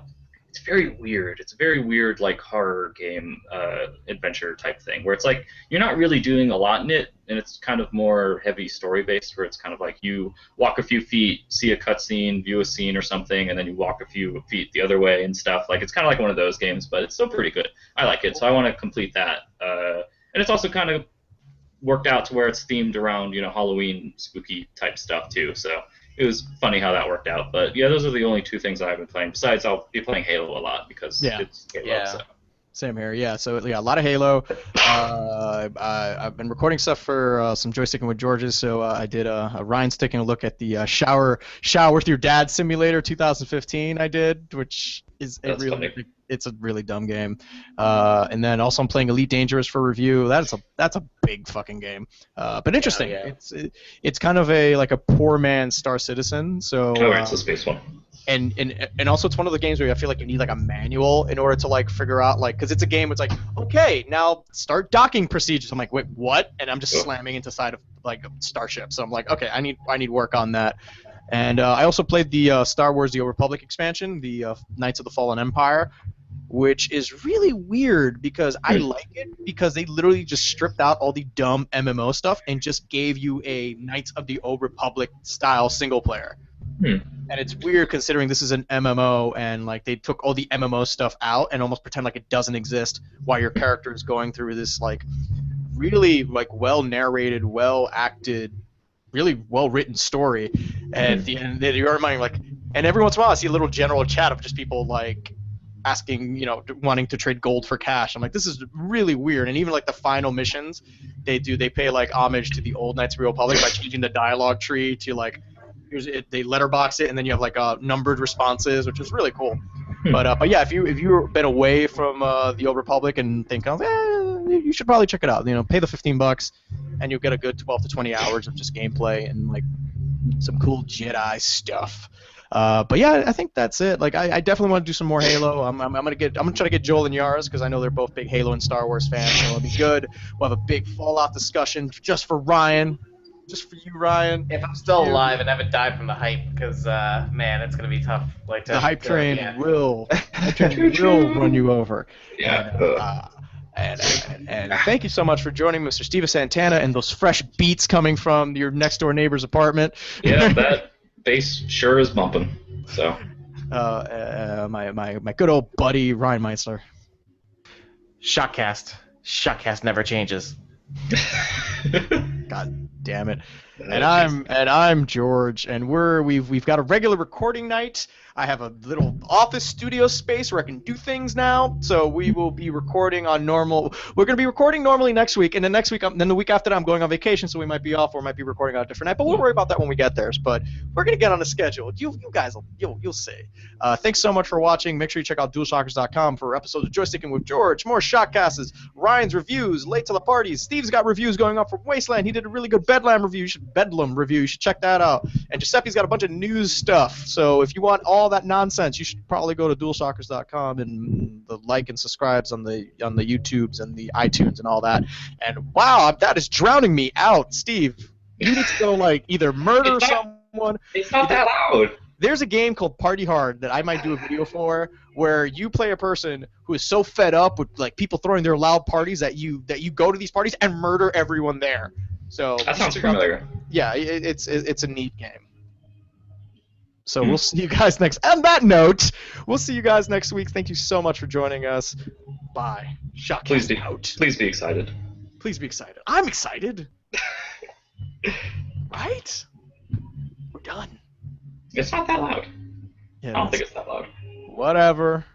weird. It's a very weird, like, horror game adventure type thing, where it's like you're not really doing a lot in it, and it's kind of more heavy story-based, where it's kind of like you walk a few feet, see a cutscene, view a scene or something, and then you walk a few feet the other way and stuff. Like, it's kind of like one of those games, but it's still pretty good. I like it, so I want to complete that. And it's also kind of worked out to where it's themed around, Halloween spooky type stuff, too, so it was funny how that worked out. But yeah, those are the only two things I've been playing. Besides, I'll be playing Halo a lot because it's Halo. So. Same here. Yeah. So a lot of Halo. I've been recording stuff for some Joysticking with George's. So I did Ryan's taking a look at the shower with your dad simulator 2015. I did, which is it's a really dumb game. And then also I'm playing Elite Dangerous for review. That's a big fucking game. But interesting. It's kind of a poor man's Star Citizen. So it's a space one. and also it's one of the games where I feel like you need like a manual in order to like figure out like because it's a game. It's like okay, now start docking procedures. I'm like wait what? And I'm just slamming into side of like Starship. So I'm like okay, I need work on that. And I also played the Star Wars: The Old Republic expansion, the Knights of the Fallen Empire, which is really weird because I like it because they literally just stripped out all the dumb MMO stuff and just gave you a Knights of the Old Republic style single player. And it's weird considering this is an MMO and like they took all the MMO stuff out and almost pretend like it doesn't exist while your character is going through this like really like well narrated, well acted, really well written story. And at the end you're reminding like and every once in a while I see a little general chat of just people like asking, you know, wanting to trade gold for cash. I'm like, this is really weird. And even like the final missions, they pay like homage to the old Knights of the Republic by changing the dialogue tree to like, they letterbox it, and then you have like numbered responses, which is really cool. But yeah, if you've been away from the Old Republic and think, you should probably check it out. You know, pay the $15, and you'll get a good 12 to 20 hours of just gameplay and like some cool Jedi stuff. But yeah, I think that's it. Like, I definitely want to do some more Halo. I'm gonna try to get Joel and Yaris because I know they're both big Halo and Star Wars fans. So it'll be good. We'll have a big Fallout discussion just for Ryan, just for you, Ryan. If I'm still alive and haven't died from the hype, because man, it's gonna be tough. Like the hype train will run you over. Yeah. And thank you so much for joining Mr. Steve Santana and those fresh beats coming from your next door neighbor's apartment. Yeah, that bass sure is bumping. So. My good old buddy Ryan Meitzler. ShockCast. ShockCast never changes. God damn it. And I'm George, and we've got a regular recording night. I have a little office studio space where I can do things now. So we will be recording on normal. We're going to be recording normally next week, and then next week, then the week after that, I'm going on vacation, so we might be off or might be recording on a different night. But we'll worry about that when we get there. But we're going to get on a schedule. You guys, you'll see. Thanks so much for watching. Make sure you check out DualShockers.com for episodes of Joysticking with George, more ShockCasts, Ryan's reviews, late to the parties. Steve's got reviews going up from Wasteland. He did a really good Bedlam review. You should check that out. And Giuseppe's got a bunch of news stuff. So if you want all that nonsense, you should probably go to DualShockers.com and the like and subscribes on the YouTubes and the iTunes and all that. And wow, that is drowning me out, Steve. You need to go like either murder someone. It's not that loud. There's a game called Party Hard that I might do a video for where you play a person who is so fed up with like people throwing their loud parties that you go to these parties and murder everyone there. So that sounds familiar. Yeah, it's a neat game. So we'll see you guys next. On that note, we'll see you guys next week. Thank you so much for joining us. Bye. ShockCast out. Please be excited. Please be excited. I'm excited. Right? We're done. It's not that loud. Yeah, I don't think it's that loud. Whatever.